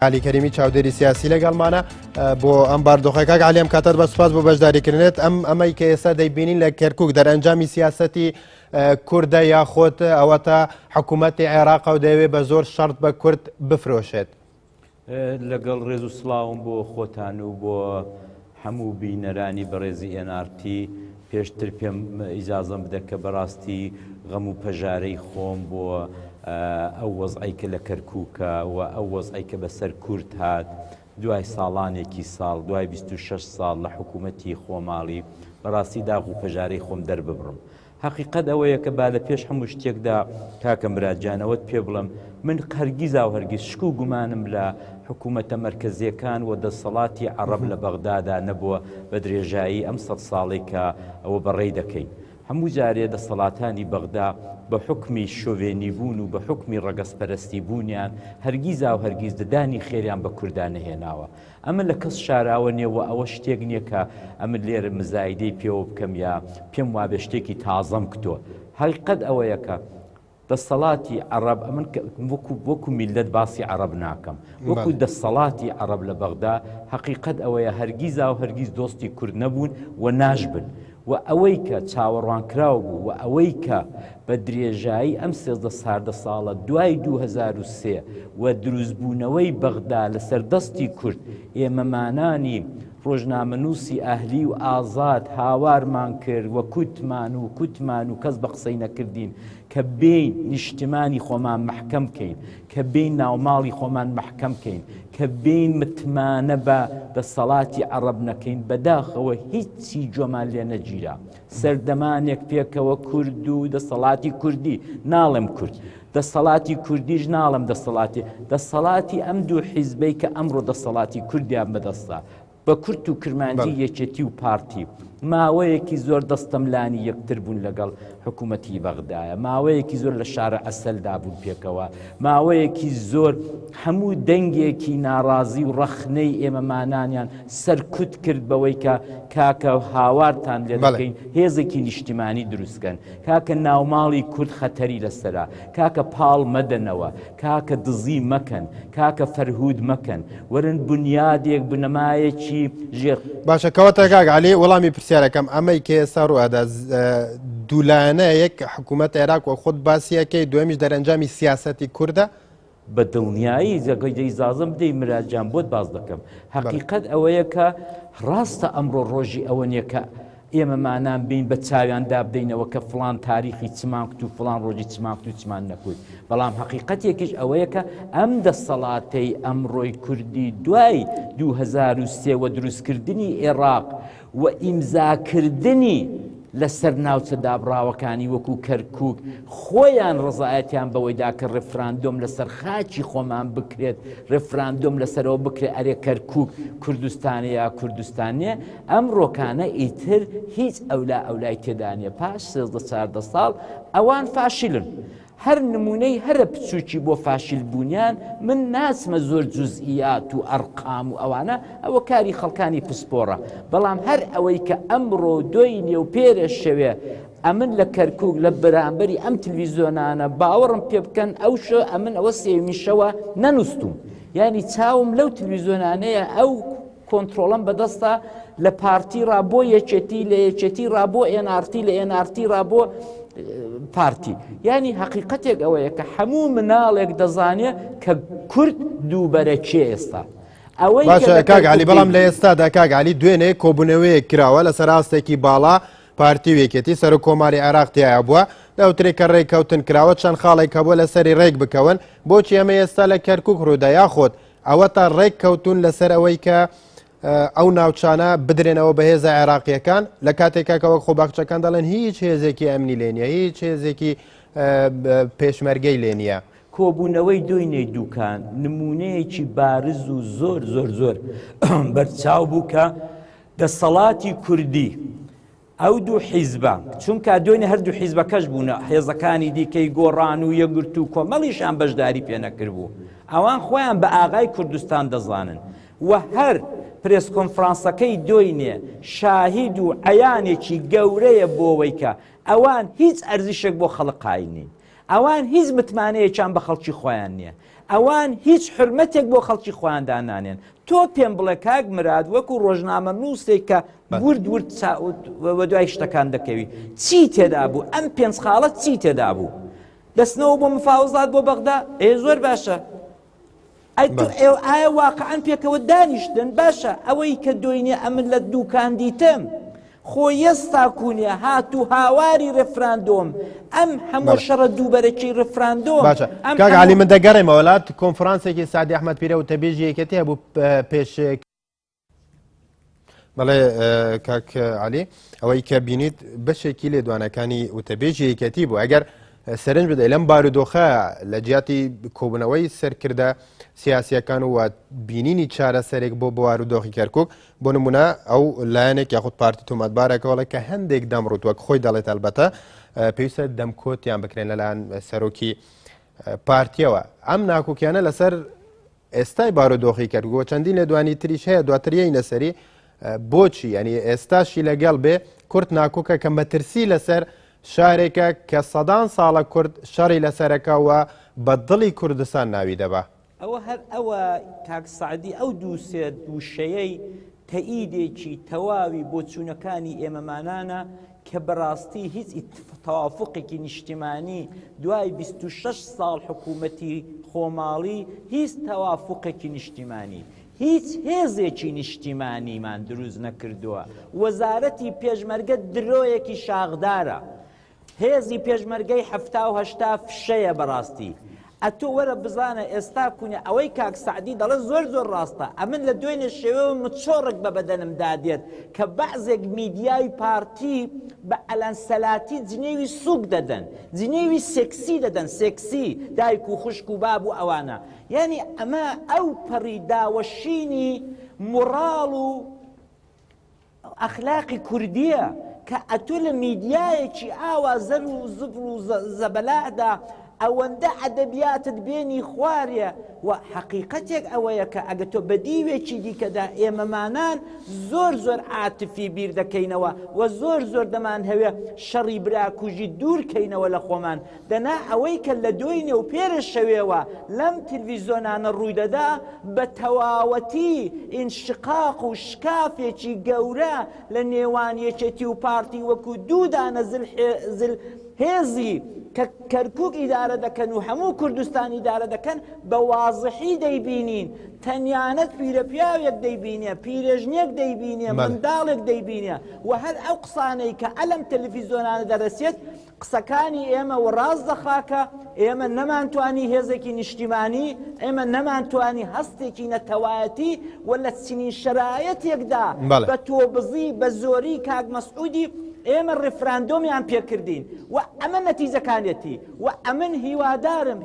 علی کەریمی چاودێری سیاسی لەگەڵمانە بۆ ئەم باردۆخەکە علی ئەم کاتت بە سوپاس بۆ بەشداریکردنێت ئەمەی کە ئێستا دەیبینین لە کەرکووک دەرەنجامی سیاسەتی کوردە یاخۆت ئەوە تا حکوومەتی عێراق و دەیەوێت بە زۆر شەرت بە کورد بفرۆشێت. لەگەڵ ڕێز و سڵاوم بۆ خۆتان و بۆ هەموو بینەرانی بەڕێزی NRT پێشتر پێم ئیجازەم بدە کە بەڕاستی غەم و پەژارەی خۆم بۆ ئەو وەزعیکە لە کەرکووکە و ئەو وەزعیکە بەسەر کورد هات دوای ساڵانێکی ساڵ دوای 26 ساڵ لە حکوومەتی خۆماڵی بەڕاستی داغ و پەژارەی خۆم دەرببڕم. حقیقەت ئەوەیە کە با لە پێش هەموو شتێکدا کاکە مراجانەوەت پێ بڵم من هەرگیزا و هەرگیز شک و گومانم لە حکوومەتە مەرکەزیەکان و دەسەڵاتی عەرەب لە بەغدادا نەبووە بە درێژایی ئەم 100 ساڵێک کە ئەوە بەڕێی دەکەین. هەموو جارێ دەسەڵاتانی بەغدا بە حکمی شۆڤێنی بوون و بە حکمی ڕەگەزپەرستی بوونیان هەرگیزا و هەرگیز ددانی خێریان بە کوردان نەهێناوە. ئەمە لە کەس شاراوە نییە و ئەوە شتێک نییە کە ئەمە لێرە مزایدەی پێوە بکەم یا پێم وابێ شتێکی تازەم کتۆ. حقیقەت ئەوەیە کە دەسەڵاتی عەرەب ئەمن وەکو میلەت باسی عەرەب ناکەم وەکو دەسەڵاتی عەرەب لە بەغدا حقیقەت ئەوەیە هەرگیزا و هەرگیز دۆستی کورد نەبوون و ناشبن. و ئەوەی کە چاوەڕوانکراو بوو و ئەوەی کە بە درێژایی ئەم 13 ساڵە دوای 2003 و دروستبوونەوەی بەغدا لەسەر دەستی کورد ئێمەمانانی ڕۆژنامەنووسی ئەهلی و ئازاد هاوارمان کرد و کوتمان و کەس بە قسەی نەکردین کە بین نیشتمانی خۆمان محکەم بکەین کە بین ناوماڵی خۆمان محکەم بکەین کە بین متمانە بە دەسەڵاتی عەرەب نەکەین بەداخەوە هیچی جۆمان لێ نەگیرا. سەردەمانێک پێکەوە کورد و دەسەڵاتی کوردی ناڵێم کورد دەسەڵاتی کوردیش ناڵم دەسەڵاتی ئەم دوو حیزبەی کە ئەمڕۆ دەسەڵاتی کوردیان بەدەستا بە کورد و کرمانجی یەکێتی و پارتی ماوەیەکی زۆر دەستەملانی یەکتر بوون لەگەڵ حکوومەتی بەغدایە ماوەیەکی زۆر لە شارە ئەسەلدا بوون پێکەوە ماوەیەکی زۆر هەموو دەنگێکی ناڕازی و ڕەخنەی ئێمەمانانیان سەرکوت کرد بەوەی کە کاکە هاوارتان لێ دەکەین هێزێکی نیشتیمانی دروستکەن کاکە ناوماڵی کورد خەتەری لەسەرا کاکە پاڵ مەدەنەوە کاکە دزی مەکەن کاکە فەرهود مەکەن وەرن بنیادێک بنەمایەکی ژێر باشە کەواتە کاک عەلی وەڵامی پرسیارەکەم ئەمەی کە ئێستا ڕوئەدا دوولایەنە یەک حکوومەت عێراق و خۆت باسیەکەی دوێمیش دەرەنجامی سیاسەتی کوردە بە دڵنیایی ئیجازەم بدەی مراجان بۆت باز دەکەم. حقیقەت ئەوەیە کە ڕاستە ئەمڕۆ ڕۆژی ئەوە نییە کە ئێمەمانان بین بە چاویاندا بدەینەوە کە فڵان تاریخی چمان کت و فڵان ڕۆژی چمان کت و چمان نەکوت. بەڵام حقیقەتێکیش ئەوەیە کە ئەم دەسەڵاتەی ئەمڕۆی کوردی دوای 2003 و دروستکردنی عێراق و ئیمزاکردنی لەسەر ناوچە دابڕاوەکانی وەکو کەرکووک خۆیان ڕزایەتیان بەوەیدا کە ڕێفراندۆم لەسەر خاچی خۆمان بکرێت ڕێفراندۆم لەسەرەوە بکرێت ئەرێ کەرکووک کوردستانە یا کوردستانیە ئەم ڕۆکانە ئیتر هیچ ئەولای تێدانە پاش 14 ساڵ ئەوان فاشیلن. هەر نمونەی هەرە پچووکی بۆ فاشیل بوونیان من ناچمە زۆر جوزئیات و ئەرقام و ئەوانە ئەوە کاری خەڵکانی پسپۆڕە بەڵام هەر ئەوەی کە ئەمڕۆ دوی نێو پێرە شەوێ ئەمن لە کەرکووک لە بەرامبەری ئەم تلڤیزیۆنانە باوەڕم پێ بکەن ئەوشە ئەمن ئەوە سێمیشەوە نەنووسم یعنی چاوم لەو تلڤیزیۆنانەیە ئەو کۆنتترۆڵم بەدەستە لە پارتی ڕابۆ یەکێتی لە یەکێتی ڕابۆ NRT لە NRT ڕابۆ پارتی ینی حقیقەتێک ئەوەیە کە هەموو مناڵێک دەزانێت کە کورد دووبەرە چێ ئێستا باشە کاک عەلی بەڵام لە ئێستادا کاک عەلی دوێنێ کۆبوونەوەیەک کراوە لەسەر ئاستێکی باڵا پارتی وێکێتی سەر و کۆماری عێراق تایە بووە دەوترێت کە ڕێککەوتن کراوە چەند خاڵێک کە بووە لەسەری ڕێک بکەون بۆچی ئەمە ئێستا لە کەرکووک ڕوودا یاخۆت ئەوە تا ڕێککەوتون لەسەر ئەوەی کە ئەو ناوچانە بدرێنەوە بە هێزە عێراقیەکان لە کاتێکاکەوە خۆباخچەکان دەڵێن هیچ هێزێکی ئەمنی لێ نییە هیچ هێزێکی پێشمەرگەی لێ نییە. کۆبوونەوەی دوینەی دووکان نمونەیەکی بارز و زۆر بەرچاو بوو کە دەسەڵاتی کوردی ئەو دوو حیزبە چونکە دوێنێ هەردوو حیزبەکەش بوونە هێزەکانی دیکەی گۆڕان و یەگرت و کۆمەڵیشان بەشداری پێ نەکرد بوو ئەوان خۆیان بە ئاغای کوردستان دەزانن و هەر پرێس کۆنفرانسەکەی دوینێ شاهید و عەیانێکی گەورەیە بۆەوەی کە ئەوان هیچ ئەرزشێک بۆ خەڵق قایل نین ئەوان هیچ متمانەیەکیان بە خەڵکی خۆیان نییە ئەوان هیچ حرمەتێک بۆ خەڵکی خۆیاندا نانێن. تۆ پێم بڵێ کاک مراد وەکو ڕۆژنامە نووسێک کە ورد ورد وە دوای شتەکان دەکەوی چی تێدا بوو؟ ئەم پێنج خاڵەت چی تێدا بوو؟ دەستنەوە بۆ مفاوزات بۆ بەغدا زۆر باشە. ئایا واقعان پێکەوە دانیشتن باشە ئەوەی کە دوێنێ ئەمن لە دووکان دیتم خۆ ئێستا کوونیە هاتوو هاواری ڕێفراندۆم ئەم هەموو شەڕە دووبەرەکی ڕێفراندۆم. کاک عەلی من دەگەڕێمە وڵات کۆنفرانسێکی سادی ئەحمەد پیرە و تەبێژی یەکەتی هەبوو پێش بەڵێ کاک عەلی ئەوەی کە بینیت بەشێکی لێدوانەکانی وتەبێژی یەکەتی بوو. ئەگەر سەرنج بدەیت لەم بارودۆخە لە جیاتی کۆبوونەوەی سەرکردە سیاسیەکان و بینینی چارەسەرێک بۆ بارودۆخی کەرکووک بۆ نمونە ئەو لایەنێک یاخود پارتی تۆمەتبارێکەوەڵە کە هەندێک دەمڕوت وەک خۆی دەڵێت ئەلبەتە پێویستە دەمکۆتیان بکرێن لەلایەن سەرۆکی پارتیەوە. ئەم ناکۆکیانە لەسەر ئێستای بارودۆخی کەرکووک چەندین لێدوانی تریش هەیە دواتریەی نەسەری بۆچی ینی ئێستاشی لەگەڵ بێ کورد ناکۆکە کە مەترسی لەسەر شارێکە کە سەدان ساڵە کورد شەڕی لەسەرەکەوە بە دڵی کوردستان ناوی دەبا. ئەوە هەر ئەوە کاک سعدی ئەو دووسێ دووشەیەی تەئیدێکی تەواوی بۆ چوونەکانی ئێمەمانانە کە بەڕاستی هیچ تەوافقێکی نیشتیمانی دوای 26 ساڵ حکوومەتی خۆماڵی هیچ تەوافقێکی نیشتیمانی هیچ هێزێکی نیشتیمانیمان دروست نەکردووە. وەزارەتی پێشمەرگە درۆیەکی شاغدارە. هێزی پێشمەرگەی 70 فشەیە بەڕاستی. ئەتۆ وەرە بزانە ئێستا کوونە ئەوەی کاک سعدی دەڵێ زۆر زۆر ڕاستە. ئەمن لە دوێنێ شێوەوە مچۆڕێک بە بەدەنم دادێت کە بەعزێک میدیای پارتی بە ئەلەنسەلاتی جنێوی سووک دەدەن جنێوی سێکسی دەدەن سێکسی دایک و خوشک و باب و ئەوانە. یعنی ئەمە ئەو پەڕی داوەشینی موڕاڵ و ئەخلاقی کوردیە کە ئەتۆ لە میدیایەکی ئاوا زەر و زبر و زەبەلادا ئەوەندە ئەدەبیاتت بێنی خوارێ و حەقیقەتێک ئەوەیە کە ئەگە تۆ بە دیوێکی دیکەدا ئێمەمانان زۆر زۆر عاتفی بیر دەکەینەوە و زۆر زۆر دەمان هەوێ شەڕی براکوژی دوورکەینەوە لە خۆمان دەنا ئەوەی کە لە دوینێ و پێرە شەوێوە لەم تلڤیزۆنانە ڕوویدەدا بە تەواوەتی ئینشقاق و شکافێکی گەورە لە نێوان یەکێتی و پارتی وەکو دوودانە هێزی کە کەرکووک ئیدارە دەکەن و هەموو کوردستان ئیدارە دەکەن بە وازحی دەیبینین. تەنیانەت پیرە پیاوێک دەیبینێ پیرێژنێک دەیبینێ منداڵێک دەیبینێ و هەر ئەو قسانەی کە ئەلەم تەلڤیزۆنانە دەرەسێت قسەکانی ئێمە و ڕاست دەخاکە. ئێمە نەمانتوانی هێزێکی نیشتیمانی ئێمە نەمانتوانی هەستێکی نەتەوایەتی و لە چنین شرایەتێکدا بە تۆبزی بە زۆری کاک مەسعودی ئێمە ڕێفراندۆمیان پێکردین و ئەمە نەتیجەکانێتی و ئەمن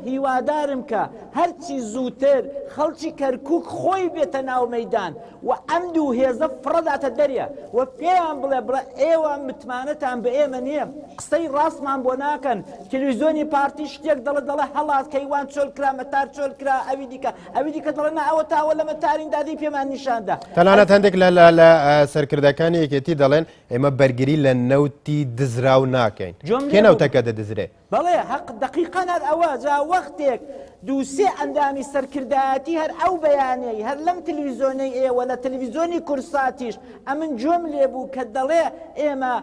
هیوادارم کە هەرچی زووتر خەڵکی کەرکووک خۆی بێتە ناو مەیدان و ئەم دوو هێزە فڕەداتە دەریە و پێیان بڵێ بڕە ئێوە متمانەتان بە ئێمە نییە قسەی ڕاستمان بۆ ناکەن. تەلڤیزۆنی پارتی شتێک دەڵێ هەڵات کەیوان چۆل کرا مەتار چۆل کرا ئەوی دیکە دەڵێ ئەوە تاوە لە مەتارین دادی پێمان نیشاندا. تەنانەت هەندێک لە سەرکردەکانی یەکێتی دەڵێن ئێمە بەرگری لە نەوتی دزراو ناکەین. کێ نەوتەکە دەدزرێ؟ بەڵێ حەق دقیقەن هەر ئەوە جا وەختێک دووسێ ئەندامی سەرکردایەتی هەر ئەو بەیانەی هەر لەم تلڤیزۆنەی ئێوە لە تلڤیزۆنی کورساتیش ئەمن جۆم لێبوو کە دەڵێ ئێمە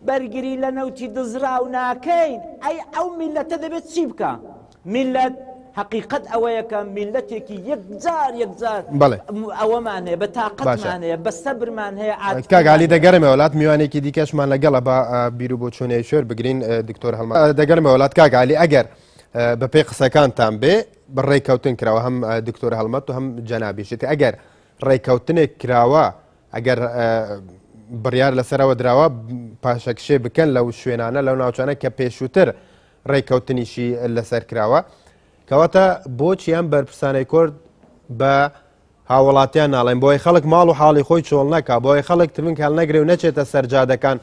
بەرگری لە نەوتی دزراو ناکەین. ئەو میلەتە دەبێت چی بکە؟ میلەت حقیقت ئەوەیە کە میلەتێکی یەکجار ئەوەمان هەیە بە تااقەتمان هەیە بە سەبرمان هەیە. کاک عەلی دەگەڕێمە وڵات میوانێکی دیکەشمان لەگەڵە بە بیر و بۆ چۆنەی شوێر بگرین دکتۆر هەڵمە دەگەڕمە وڵات. کاک عەلی ئەگەر بەپێی قسەکانتان بێ بڕێککەوتن کراوە هەم دکتۆر هەڵمەت و هەم جەنابیشێتی ئەگەر ڕێککەوتنێک کراوە ئەگەر بڕیار لەسەرەوە دراوە پاشەکشێ بکەن لەو شوێنانە لەو ناوچانە کە پێشووتر ڕێککەوتنیشی لەسەر کراوە کەواتە بۆچی ئەم بەرپرسانەی کورد بە هاوڵاتیان ناڵێن بۆی خەڵک ماڵ و حاڵی خۆی چۆڵ نەکا بۆی خەڵک تبن هەڵ نەگرێ و نەچێتە سەرجادەکان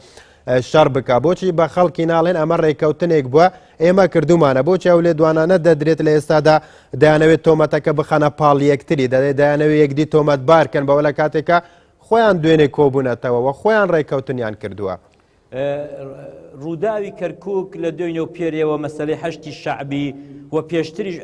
شەڕ بکە بۆچی بە خەڵکی ناڵێن ئەمە ڕێککەوتنێک بووە ئێمە کردومانە بۆچی ئەو لێدوانانە دەدرێت لە ئێستادا دەیانەوێت تۆمەتەکە بخەنە پاڵ یەکتری دەیانەوێت یەکدی تۆمەت بارکەن بەوە لە کاتێکە خۆیان دوێنێ کۆبوونەتەوە و خۆیان ڕێککەوتنیان کردووە. ڕووداوی کەرکووک لە دوێنێ و پێرەوە مەسەلەی هەشتی شەعبی و پێشتریش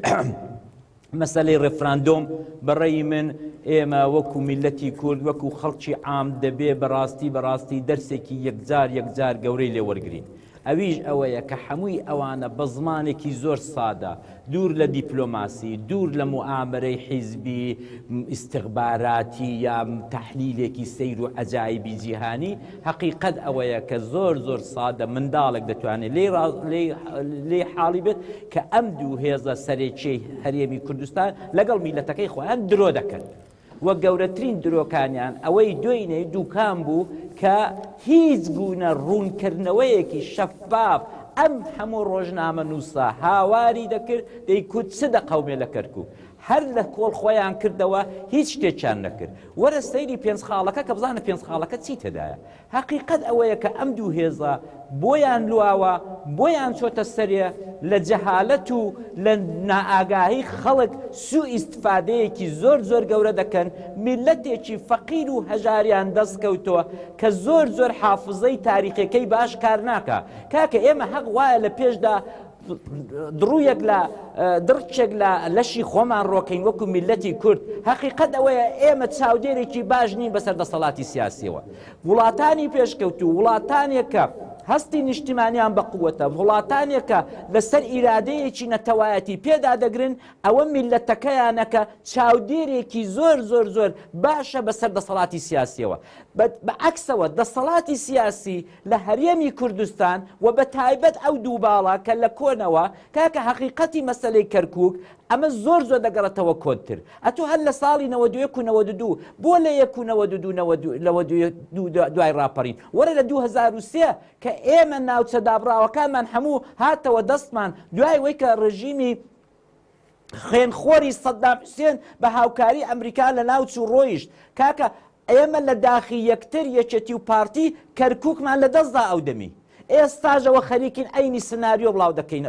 مەسەلەی ڕێفراندۆم بەڕێی من ئێمە وەکو میلەتی کورد وەکو خەڵکی عام دەبێ بەڕاستی دەرسێکی یەکجار گەورەی لێوەرگرین. ئەویش ئەوەیە کە هەمووی ئەوانە بە زمانێکی زۆر سادە، دوور لە دیپلۆماسی، دوور لە موئامرەی حیزبی ئیستیخباراتی یا تەحلیلێکی سەیر و عەجایبی جیهانی، حەقیقەت ئەوەیە کە زۆر سادە منداڵێک دەتوانێت لێ حاڵی بێت کە ئەم دوو هێزە سەرێکیەی هەرێمی کوردستان لەگەڵ میلەتەکەی خۆیان درۆ دەکەن. وە گەورەترین درۆکانیان ئەوەی دوێنێ دووکان بوو کە هیچ گونە ڕوونکردنەوەیەکی شەفاف ئەم هەموو ڕۆژنامە نووسا هاواری دەکرد دەی کورد چ دەقەومێ لە کەرکووک، هەر لە کۆڵ خۆیان کردەوە هیچ شتێکیان نەکرد. وەرە سەیری پێنجخاڵەکە کە بزانە پێنجخاڵەکە چی تێدایە. حەقیقەت ئەوەیە کە ئەم دوو هێزە بۆیان لواوە، بۆیان چۆتە سەرێ لە جەهالەت و لە نائاگاهی خەڵک سوء ئیستفادەیەکی زۆر گەورە دەکەن. میلەتێکی فەقیر و هەژاریان دەستکەوتووە کە زۆر حافزەی تاریخەکەی باش کار ناکە. کاکە ئێمە حەق وایە لە پێشدا دڕوویەک لە دڕچێک لە لەشی خۆمان ڕۆکەین وەکو میلەتی کورد. حەقیقەت ئەوەیە ئێمە چاودێرێکی باش نین بەسەر دەسەڵاتی سیاسیەوە. وڵاتانی پێشکەوتو وڵاتانێکە هەستی نیشتیمانیان بە قووەتە، وڵاتانێکە لەسەر ئیرادەیەکی نەتەوایەتی پێدا دەگرن، ئەوە میلەتەکەیانەکە چاودێرێکی زۆر باشە بەسەر دەسەڵاتی سیاسیەوە. بەعەکسەوە دەسەڵاتی سیاسی لە هەرێمی کوردستان و بە تایبەت ئەو دوو باڵا کە لە کۆنەوە کاکە حەقیقەتی مەسەلەی کەرکووک ئەمە زۆر دەگەڕێتەوە کۆنتر. ئەتۆ هەر لە ساڵی 91 و 92 بۆ لە 1 دوای ڕاپەڕین وەرە لە 2003 کە ئێمە ناوچە دابراوەکانمان هەموو هاتەوە دەستمان دوای وەی کە ڕژیمی خێنخۆری سەدام حوسێن بە هاوکاری ئەمریکا لە ناوچوو ڕۆیشت. کاکە ئێمە لە داخی یەکتر یەکێتی و پارتی کەرکووکمان لە دەستدا ئەو دەمی. ئێستاژەوە خەریکین ئەینی سناریۆ بڵاو دەکەین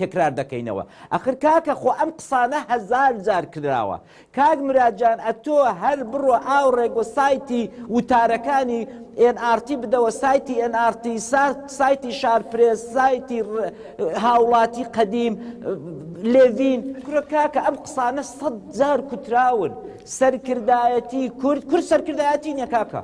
تکرار دەکەینەوە. ئەخر کاکە خۆ ئەم قسانە هەزار جار کراوە. کاک مراجان ئەتۆ هەر بڕۆ ئاوڕێک و سایتی وتارەکانی NRT بدەوە، سایتی NRT، سایتی شارپرێس، سایتی هاوڵاتی قەدیم لێڤین. کوڕە کاکە ئەم قسانە 100 جار کوتراون. سەرکردایەتی کورد سەرکردایەتی نییە کاکە.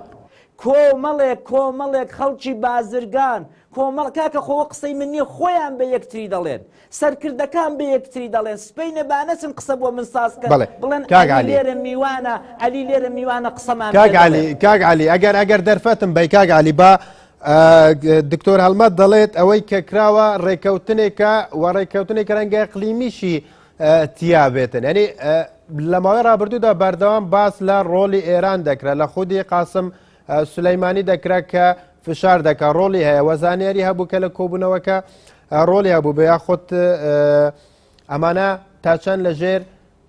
کۆمەڵێک خەڵکی بازرگان کۆمەڵ کاکە خۆوە قسەی من نییە، خۆیان بە یەکتری دەڵێن، سەرکردەکان بە یەکتری دەڵێن. سپەی نەبانەچن قسە بۆ من سازکە بڵێن لێرە میوانە ئەلی لێرە میوانە قسەمان. کاک عەلی ئەگەر دەرفەتم بەی کاک عەلی با دکتۆر هەڵمەت دەڵێت ئەوەی کە کراوە ڕێکەوتنێکە و ڕێکەوتنێک ڕەنگە ئیقلیمیشی تیا بێتن. یعنی لە ماوەی ڕابردوودا بەردەوام باس لە ڕۆلی ئێران دەکرا، لە خودی قاسم سولەیمانی دەکرا کە فشار دەکات، ڕۆلی هەیە، وەزانیاری هەبوو کە لە کۆبوونەوەکە ڕۆلی هەبوو بە یاخود ئەمانە تاچەند لەژێر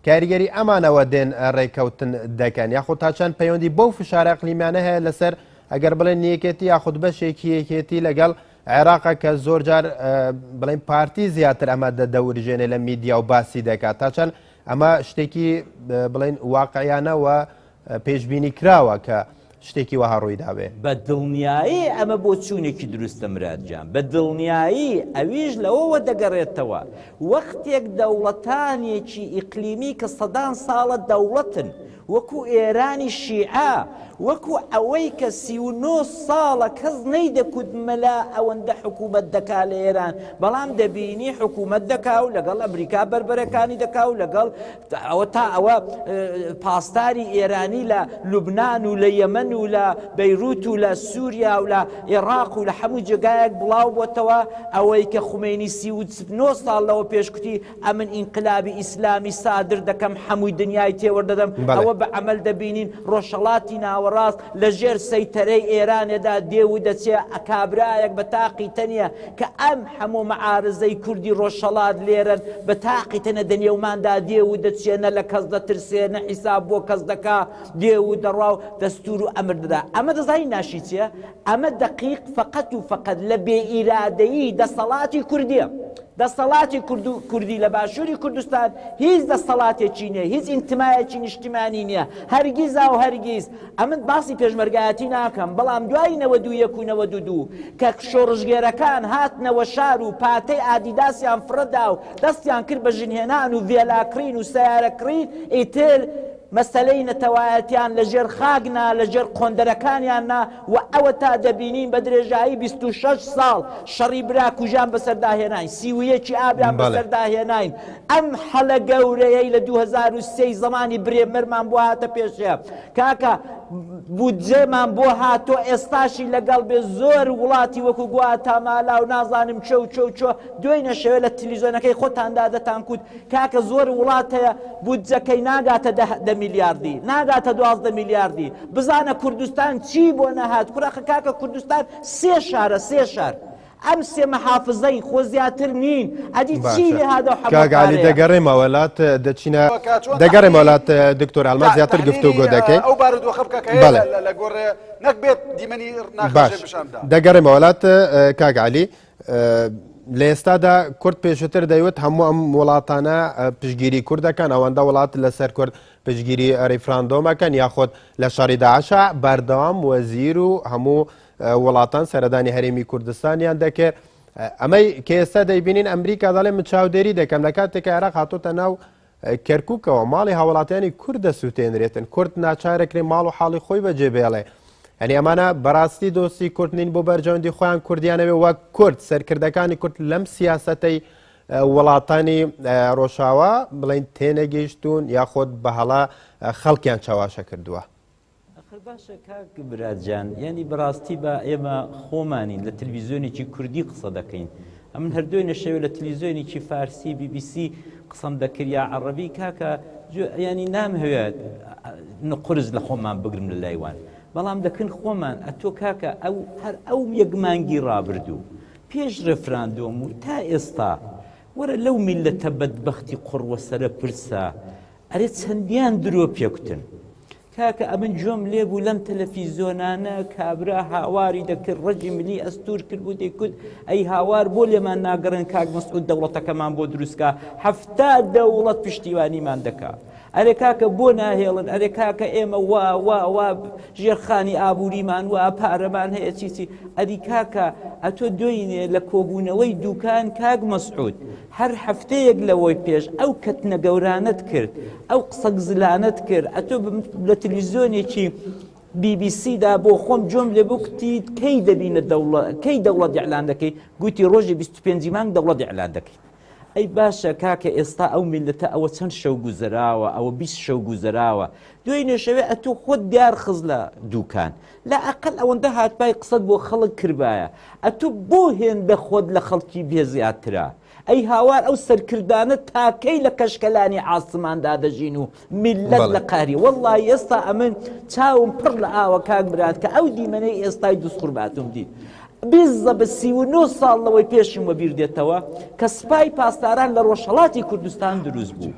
کاریگەری ئەمانەوە دێن ڕێکەوتن دەکەن، یاخود تاچەند پەیوەندی بەو فشارە ئەقلیمیانە هەیە لەسەر ئەگەر بڵێن یەکێتی یاخود بەشێکی یەکێتی لەگەڵ عێراقە کە زۆر جار بڵێن پارتی زیاتر ئەمە دەدەورژێنێ لە میدیا و باسی دەکات، تاچەند ئەمە شتێکی بڵێن واقعیانە و پێشبینی کراوە کە شتێکی وەها ڕووی دابێ. بە دڵنیایی ئەمە بۆ چوونێکی دروستە مرادجان، بە دڵنیایی ئەویش لەوەوە دەگەڕێتەوە وەختێک دەوڵەتانێکی ئیقلیمی کە سەدان ساڵە دەوڵەتن وەکو ئێرانی شیعە، وەکو ئەوەی کە 39 ساڵە کەس نەیدەکوت مەلا ئەوەندە حکوومەت دەکا لە ئێران، بەڵام دەبینی حکوومەت دەکا و لەگەڵ ئەمریکا بەربەرەکانی دەکا و لەگەڵ ئەوە تا ئەوە پاسداری ئێرانی لە لوبنان و لە یەمەن و لە بەیروت و لە سووریا و لە عێراق و لە هەموو جێگایەک بڵاو بۆتەوە ئەوەی کە خومێنی 39 ساڵ لەوە پێشکوتی ئەمن ئینقلابی ئیسلامی سادر دەکەم هەمووی دنیای تێوەردەدەم. ئەوە بە عەمەل دەبینین ڕۆژهەڵاتی ناوەڕاست لە ژێر سەیتەرەی ئێرانێدا دێ و دەچێ ئەکابرایەک بە تاقی تەنیە کە ئەم هەموو مەعارزەی کوردی ڕۆژهەڵات لێرن بە تاقی تەنە دەنێوماندا دێ و دەچێنە لە کەس دەترسێ نە حیساب بۆ کەس دەکا دێ و دەڕاو دەستور و ئەمر دەدا. ئەمە دەزانی ناشی چیە؟ ئەمە دەقیق فەقەت و فەقەت لە بێئیرادەیی دەسەڵاتی کوردیە. دەسەڵاتی کوردی لە باشووری کوردستان هیچ دەسەڵاتێکی نییە، هیچ ئینتمایەکی نیشتیمانی نییە، هەرگیزا و هەرگیز. ئەمن باسی پێشمەرگایەتی ناکەم، بەڵام دوای 91 و 92 کە شۆڕژگێرەکان هاتنەوە شار و پاتەی ئادیداسیان فرەدا و دەستیان کرد بە ژنهێنان و ڤێلاکرین و سیارەکرین، ئیتر مەسەلەی نەتەوایەتیان لەژێر خاگنا لەژێر قۆندەرەکانیاننا و ئەوە تا دەبینین بە درێژایی 26 ساڵ شەڕی براکوژان بەسەرداهێناین، سیویەکی ئابیان بەسەرداهێناین. ئەم هەڵە گەورەیەی لە 2003 زمانی برێمەرمان بۆ هاتە پێشەیە کاکە بودجێمان بۆ هاتۆ ئێستاشی لەگەڵ بێ زۆر وڵاتی وەکو گواتەمالا و نازانم چۆ دوێنە شەوێ لە تەلەڤیزیۆنەکەی خۆتاندا دەتان کوت کاکە زۆر وڵات هەیە بودجەکەی ناگاتە 10 میلیاردی، ناگاتە 12 میلیاردی. بزانە کوردستان چی بۆ نەهات؟ کوڕاخە کاکە کوردستان 3 شار ئەم 3 مەحافزەی خۆ زیاتر نین، ئەدی چی لێ هاتە کاگالی دەگەڕێمە وڵات دەچینە دەگەڕێمە وڵات دکتۆر ئەڵماز زیاتر گفتوگۆ دەکەی ئەو بارودۆخە بکەکە لە گۆڕێ نەک بێت دیمەنی ناخۆشی بشاندا. دەگەڕێمە وڵات کاگالی لە ئێستادا کورد پێشتر دەیوت هەموو ئەم وڵاتانە پشگیری کوردەکان ئەوەندە وڵات لەسەر کورد پشگیری ڕیفراندۆمەکەن یاخۆت لە شەڕی داعشە بەردەوام وەزیر و هەموو وڵاتان سەردانی هەرێمی کوردستانیان دەکرد. ئەمەی کە ئێستا دەیبینین ئەمریکا دەڵێ من چاودێری دەکەم لە کاتێکە عێراق هاتۆتە ناو کەرکووکەوە ماڵی هاوڵاتیانی کورد دەسووتێنرێتن، کورد ناچارەکرێ ماڵ و حاڵی خۆی بەجێ بێڵێ. ئەنی ئەمانە بەڕاستی دۆستی کورد نین بۆ بەرژەوەندی خۆیان کوردیانەوێ وەک کورد سەرکردەکانی کورد لەم سیاسەتەی وڵاتانی ڕۆژاوا بڵین تێنەگەیشتون یاخۆت بەهەڵا خەڵکیان چاواشە کردووە. باشە کاک برادجان، یعنی بەڕاستی بە ئێمە خۆمانین لە تەلەڤیزیۆنێکی کوردی قسە دەکەین. ئەمن هەردووی نەشەوێت لە تەلەڤیزیۆنێکی فارسی BBC قسەم دەکرد یا عەرەبی کاکە ینی نامهەوێت قرس لە خۆمان بگرم لە لایوان، بەڵام دەکەن خۆمان ئەتۆ کاکە هەر ئەو یەکمانگی ڕابردوو پێش ڕێفراندۆم و تا ئێستا وەرە لەو میلەتە بەدبەختی قوڕوە سەرە پرسە ئەرێ چەندیان درۆ پێکوتن. کاکە ئەمن جۆم لێبوو لەم تەلەڤیزیۆنانە کابرا هاواری دەکرد ڕەجی ملی ئەستور کرد بوو دەیکوت ئەی هاوار بۆ لێمان ناگەڕن کاک مەسعود دەوڵەتەکەمان بۆ دروستکە 70 دەوڵەت پشتیوانیمان دەکا. ئەرێ کاکە بۆ ناهێڵن، ئەرێ کاکە ئێمە وا ژێرخانی ئابووریمان وا پارەمان هەیە چیچی. ئەدی کاکە ئەتۆ دوێنێ لە کۆبوونەوەی دوکان کاک مەسعود هەر هەفتەیەک لەوەی پێش ئەو کەتنە گەورانت کرد، ئەو قسە گزلانت کرد، ئەتۆ لە تەلەڤیزیۆنێکی BBC دا بۆ خۆم جۆم لێ بکتی کەی دەبینە کەی دەوڵەت ئیعلان دەکەی؟ گوتی ڕۆژی 25 مانگ دەوڵەت ئیعلان دەکەی. ئەی باشە کاکە ئێستا ئەو میلەتە ئەوە چەند شەو گوزەراوە، ئەوە 20 شەو گوزەراوە، دوای نێشەوێ ئەتۆ خۆت دیار خز لە دووکان لا ئەقل ئەوەندە هاتبای قسەت بۆ خەڵک کردایە، ئەتۆ بۆ هێندە خۆت لە خەڵکی بێزیاترا؟ ئەی هاوار ئەو سەرکردانە تاکەی لە کەشکەلانی عاسماندا دەژین و میلەت لە قاری. وەڵڵی ئێستا ئەمن چاوم پڕ لە ئاوە کاک برات کە ئەو دیمەنەی ئێستای دووسقورباتم دیت. بیزە بە 39 ساڵ لەوەی پێشم وەبیر دێتەوە کە سپای پاسداران لە ڕۆژهەڵاتی کوردستان دروست بوو.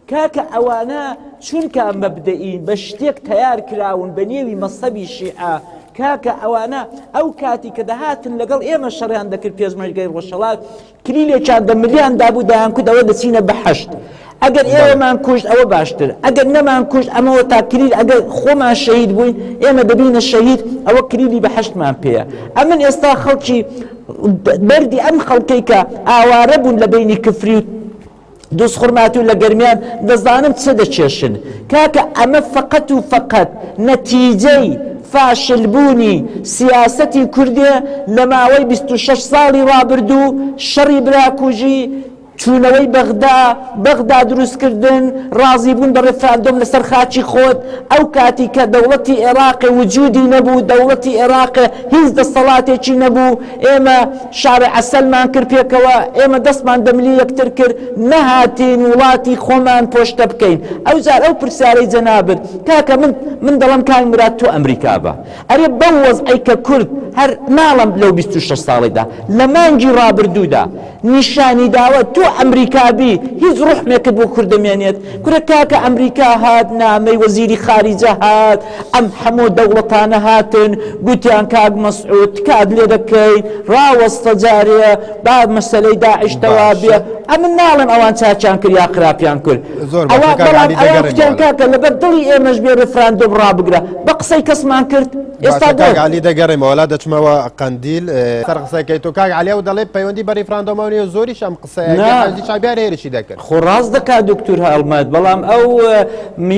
کاکە ئەوانە چونکە مەبدەئین بە شتێک تیار کراون بە نێوی مەسەبی شیعە، کاکە ئەوانە ئەو کاتی کە دەهاتن لەگەڵ ئێمە شەڕیان دەکرد پێشمەرگەی ڕۆژهەڵات کلیلێکیان 10 ملیۆن دابوو دایان کورد ئەوە دەچینە بە 8. ئەگەر ئێوەمان کوشت ئەوە باشتر، ئەگەر نەمان کوشت ئەمەوە تا کلیل ئەگەر خۆمان شەهید بووین ئێمە دەبینە شەهید ئەوە کلیلی بە 8مان پێیە. ئەمن ئێستا خەڵکی بەردی ئەم خەڵکەی کە ئاوارە بوون لە بینی کفری و دۆستخورمات و لە گەرمیان دەزانم چه دەچێشن. کاکە ئەمە فەقەت و فەقەت نەتیجەی فاشلبوونی سیاسەتی کوردێ لە ماوەی 26 ساڵی ڕابردوو، شەڕی براکوژی، چوونەوەی بەغدا دروستکردن، ڕازی بوون بە ڕێفراندۆم لەسەر خاچی خۆت. ئەو کاتی کە دەوڵەتی عێراقی وجودی نەبوو، دەوڵەتی عێراقی هیچ دەسەڵاتێکی نەبوو، ئێمە شارع عەسەلمان کرد پێکەوە، ئێمە دەستمان دەملی یەکتر کرد، نەهاتین وڵاتی خۆمان پۆشتە بکەین. ئەو جار ئەو پرسیارەی جەنابت کاکە من دەڵم کاک مراد تۆ ئەمریکا بە، ئەرێ بەو وەزعی کە کورد هەر ناڵم لەو 26 ساڵیدا لە مانگی ڕابردوودا نیشانی داوە تۆ ئەمریکا بی هیچ ڕحمێکت بۆ کوردەمێنێت کورە کاکە ئەمریکا هات نامەی وەزیری خاریجە هات ئەم هەموو دەوڵەتانە هاتن گوتیان کاک مەسعود کات لێ دەکەین ڕاوەستە جارێ با مەسەلەی داعشتەوا بێ ئەمن ناڵێم ئەوان چاچیان کرد یا خراپیان کرد ئەوە بەڵام ئەوە کوتیان کاکە لەبەر دڵی ئێمەش بێ ڕفراندۆم ڕابگرە بە قسەی کەسمان کرد ئێستا علی دەگەڕێمەوە لا دەچمەوە قەندیل سەر قسەکەی تۆ کاک علی و دەڵێ پەیوەندی بە ڕیفراندۆمەوە نیە زۆریش ئەم قسەیە شابیان هێرشی دەکرد خۆ ڕاست دەکات دکتور هەڵمەت بەڵام ئەو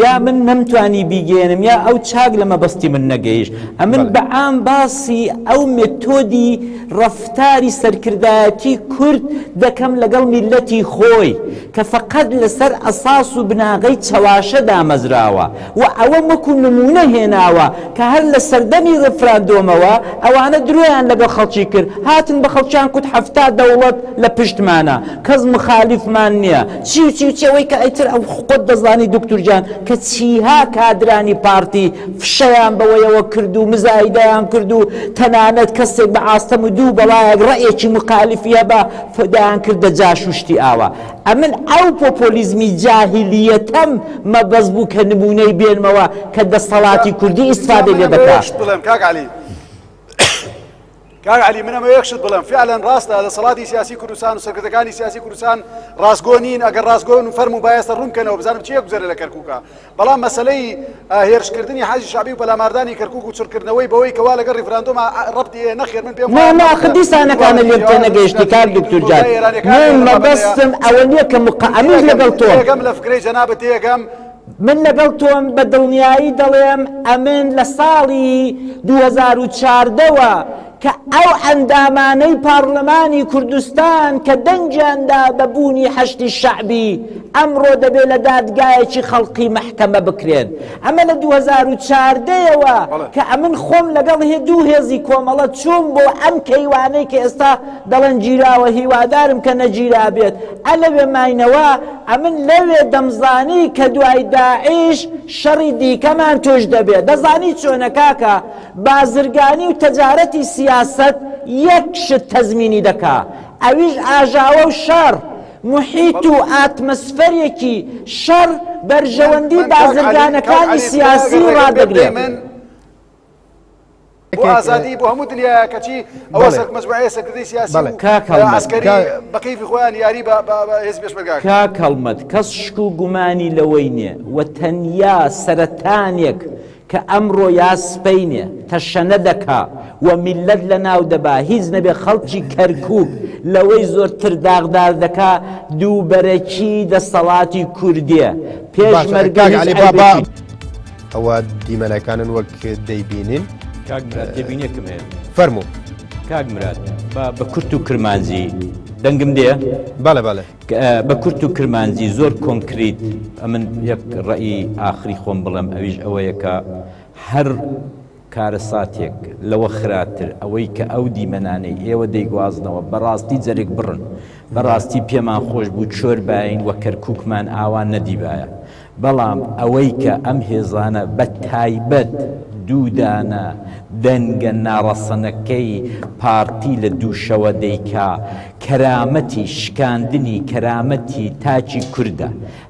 یا من نەمتوانی بیگەێنم یا ئەو چاک لە مەبەستی من نەگەیشت ئەمن بەعام باسی ئەو مێتۆدی ڕەفتاری سەرکردایەتی کورد دەکەم لەگەڵ میلەتی خۆی کە فەقەت لەسەر ئەساس و بناغەی چەواشە دامەزراوە و ئەوە وەکو نمونە هێناوە کە هەر لە سەردەمی ڕفراندۆمەوە ئەوانە درۆیان لەگەڵ خەڵکی کرد هاتن بە خەڵکیان کوت هەفتا دەوڵەت لە پشتمانە کەس مخالیفمان نییە چیەوەی کە ئەیتر ئەو خۆت دەزانی دکتور جان کە چیها کادرانی پارتی فشەیان بەوەیەوە کرد و مزایدایان کرد و تەنانەت کەسێک بە ئاستەم و دوو بەڵایەک ڕێیەکی مخالیفیە بە فدایان کردە جاشوشتی ئاوە ئەمن ئەو پۆپۆلیزمی جاهلیەتەم مەبەست بوو کە نمونەی بێنمەوە کە دەسەڵاتی کوردی ئیسفادە لێ دەکات کاک علی منەمە یەکشت بڵێم فعلا ڕاستە دەسەڵاتی سیاسی کوردستان و سەرکردەکانی سیاسی کوردستان ڕاستگۆ نین ئەگەر ڕاستگۆن و فەرم و بایەستە ڕوونکەنەوە بزانم چیە گوزەرە لە کەرکووکە بەڵام مەسەلەی هێرشکردنی حاجی شعبی و پەلاماردانی کەرکووک و چورکردنەوەی بەوەی کەوا لەگەڵ ڕیفراندۆمە ڕەبتی نەخێر من پێم ناخ دیسانەکانە لێ تێ نەگەیشتی کار دکتور جان من مەبەستم ئەوە نییە کە مقعەمیش لەگەڵ تۆ یەکەم لە فکرەی جەنابەت یەکەم من لەگەڵ تۆم بە دڵنیایی دەڵێم ئەمن لە ساڵی 2014ەوە کە ئەو ئەندامانەی پارلەمانی کوردستان کە دەنجیاندا بەبوونی حەشتی شەعبی ئەمڕۆ دەبێت لە دادگایەکی خەڵقی مەحکەمە بکرێن ئەمە لە 2014ەوە کە ئەمن خۆم لەگەڵ دوو هێزی کۆمەڵە چوون بۆ ئەم کەیوانەی کە ئێستا دەڵێن گیراوە هیوادارم کە نەگیرا بێت ئەلەوێ ماینەوە ئەمن لەوێ دەمزانی کە دوای داعیش شەڕی دیکەمان تۆش دەبێت دەزانی چۆنە کاکە بازرگانی و تەجارەتی سیاست یەک شت تەزمینی دەکا ئەویش ئاژاوە و شەڕ محیط و ئاتمسفەرێکی شەڕ بەرژەوەندی بازرگانەکانی سیاسی ڕادەگرێت بۆ ئازادی بۆ هەموو دنیا کەچی ئەوە مەجموعەیە سەرکردەی سیاسی عسکەری بە کەیفی خۆیان یاری بە هێزی پێشمەرگاکە کاک هەڵمەت کەس شک و گومانی لەوەی نییە و تەنیا سەرەتانێک کە ئەمڕۆ یاسپەینێ تەشەنە دەکا و میلەت لە ناو دەبا هیچ نەبێ خەڵکی کەرکووک لەوەی زۆرتر داغدار دەکا دووبەرەکی دەسەڵاتی کوردیە پێشمەرگەی ئەوە دیمەنەکانن وەک دەیبینین کاک مراد دەبینێکم هەیە فەرموو کاک مراد بە کورت و کرمانجی دەنگم دێ بەڵێ بەڵێ بە کورت و کرمانجی زۆر کۆنکریت ئەمن یەک ڕەئی ئاخری خۆم بڵێم ئەویش ئەوەیە کە هەر کارە ساتێک لەوە خراتر ئەوەی کە ئەو دیمەنانەی ئێوە دەیگوازنەوە بەڕاستی جەرێک بڕن بەڕاستی پێمان خۆش بوو چۆر باین وە کەرکووکمان ئاوان نەدیبایە بەڵام ئەوەی کە ئەم هێزانە بە تایبەت دوودانە دەنگە ناڕەسەنەکەی پارتی لە دووشەوە دەیکا کەرامەتی شکاندنی کەرامەتی تاچی کووردە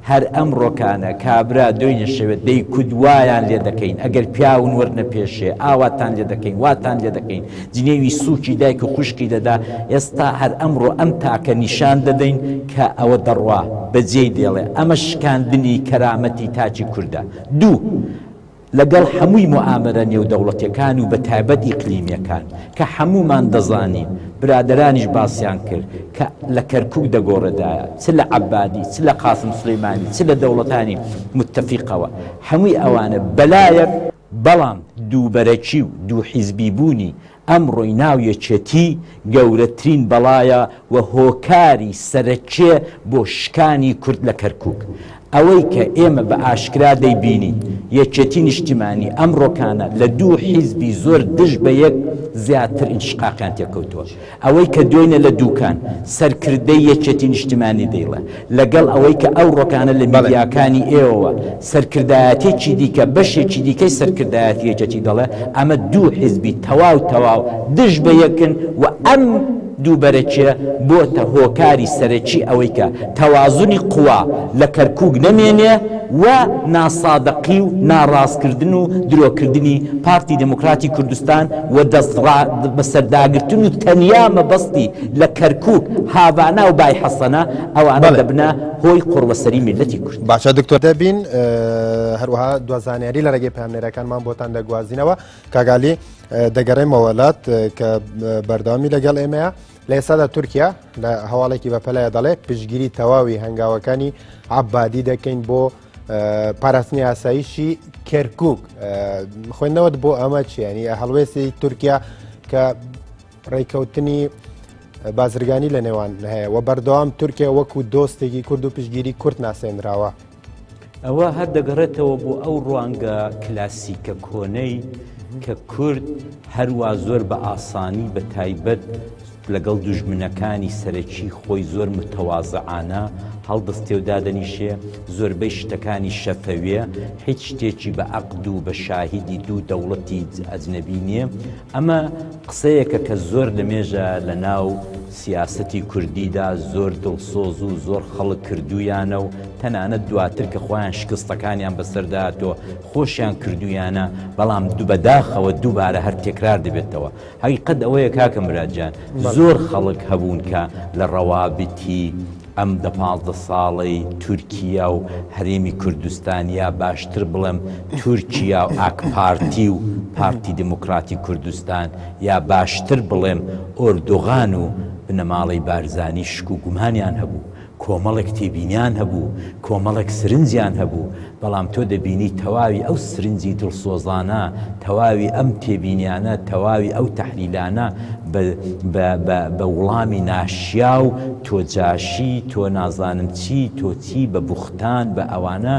هەر ئەم ڕۆکانە کابرا دوێنێ شەوێت دەیکودوایان لێ دەکەین ئەگەر پیاون وەرنە پێشێ ئاواتان لێ دەکەین واتان لێ دەکەین جنێوی سووکی دایک و خوشکی دەدا ئێستا هەر ئەمڕۆ ئەم تاکە نیشان دەدەین کە ئەوە دەڕوا بەجێی دێڵێ ئەمە شکاندنی کەرامەتی تاچی کووردە دوو لەگەڵ هەمووی موامەرە نێودەوڵەتیەکان و بە تایبەت ئیقلیمیەکان کە هەمومان دەزانین برادرانیش باسییان کرد کە لە کەرکووک دەگۆڕەدایە چ لە عەبادی چ لە قاسم سلەیمانی چ لە دەوڵەتانی متتەفیقەوە هەمووی ئەوانە بەلایەک بەڵام دووبەرەکی و دوو حیزبی بوونی ئەمڕۆی ناویەکێتی گەورەترین بەڵایە و هۆکاری سەرەکێ بۆ شکانی کورد لە کەرکووک ئەوەی کە ئێمە بە ئاشکرا دەیبینین یەکێتی نیشتیمانی ئەم ڕۆکانە لە دوو حیزبی زۆر دژ بە یەک زیاتر ئینشقاقیان تێکەوتووە ئەوەی کە دوێنە لە دووکان سەرکردەی یەکێتی نیشتیمانی دەیڵێ لەگەڵ ئەوەی کە ئەو ڕۆکانە لە میدیاکانی ئێوە سەرکردایەتێکی دیکە بەشێکی دیکەی سەرکردایەتی یەکێتی دەڵێ ئەمە دوو حیزبی تەواو دژ بە یەکن و ئەم دووبەرەچێ بۆتە هۆکاری سەرەکی ئەوەی کە تەوازنی قوا لە کەرکووک نەمێنێ و ناسادەقی و ناڕاستکردن و درۆکردنی پارتی دموکراتی کوردستان و بەسەرداگرتن و تەنیا مەبەستی لە کەرکووک هاڤانە و بای حەسەنە ئەوانە دەبنە هۆی قوڕبەسەری میلەتی کورد. باشە دکتۆر دەبین هەروەها دوازانیاری لە ڕێگەی پامنێرەکانمان بۆتان دەگوازینەوە کاگالی دەگەڕێمە وڵات کە بەردەوامی لەگەڵ ئێمەیە لە ئێستادا تورکیا لە هەواڵێکی بەپەلایە دەڵێ پشگیری تەواوی هەنگاوەکانی عەبادی دەکەین بۆ پاراستنی ئاسایشی کەرکووک خوێندنەوەت بۆ ئەمە چیانی هەڵوێستی تورکیا کە ڕێککەوتنی بازرگانی لە نێوان هەیە و بەردەوام تورکیا وەکو دۆستێکی کورد و پشگیری کورد ناسێنراوە ئەوە هەر دەگەڕێتەوە بۆ ئەو ڕوانگە کلاسیکە کۆنەی کە کورد هەروە زۆر بە ئاسانی بە تایبەت لەگەڵ دوژمنەکانی سەرەکی خۆی زۆر متەوازەعانە هەڵدەستێ و دادەنیشێ زۆربەی شتەکانی شەفەویە هیچ شتێکی بە عەقد و بە شاهیدی دوو دەوڵەتی ئەجنەبی نییە. ئەمە قسەیەکە کە زۆر لەمێژە لە ناو سیاسەتی کوردیدا زۆر دڵسۆز و زۆر خەڵک کردویانە و تەنانەت دواتر کە خۆیان شکستەکانیان بەسەرداتەوە خۆشیان کردویانە بەڵام بەداخەوە دووبارە هەر تێکرار دەبێتەوە. حەقیقەت ئەوەیە کاکە مراجان زۆر خەڵک هەبوون کە لە ڕەوابتی ئەم 15 ساڵەی تورکیا و هەرێمی کوردستان یا باشتر بڵێم تورکیا و ئاکپارتی و پارتی دموکراتی کوردستان یا باشتر بڵێم ئۆردۆغان و بنەماڵی بارزانی شک و گومانیان هەبوو کۆمەڵێک تێبینیان هەبوو کۆمەڵێک سرنجیان هەبوو بەڵام تۆ دەبینی تەواوی ئەو سرنجی دڵسۆزانە تەواوی ئەم تێبینیانە تەواوی ئەو تەحلیلانە بە وڵامی ناشیا و تۆ جاشی تۆ نازانم چی تۆ چی بە بوختان بە ئەوانە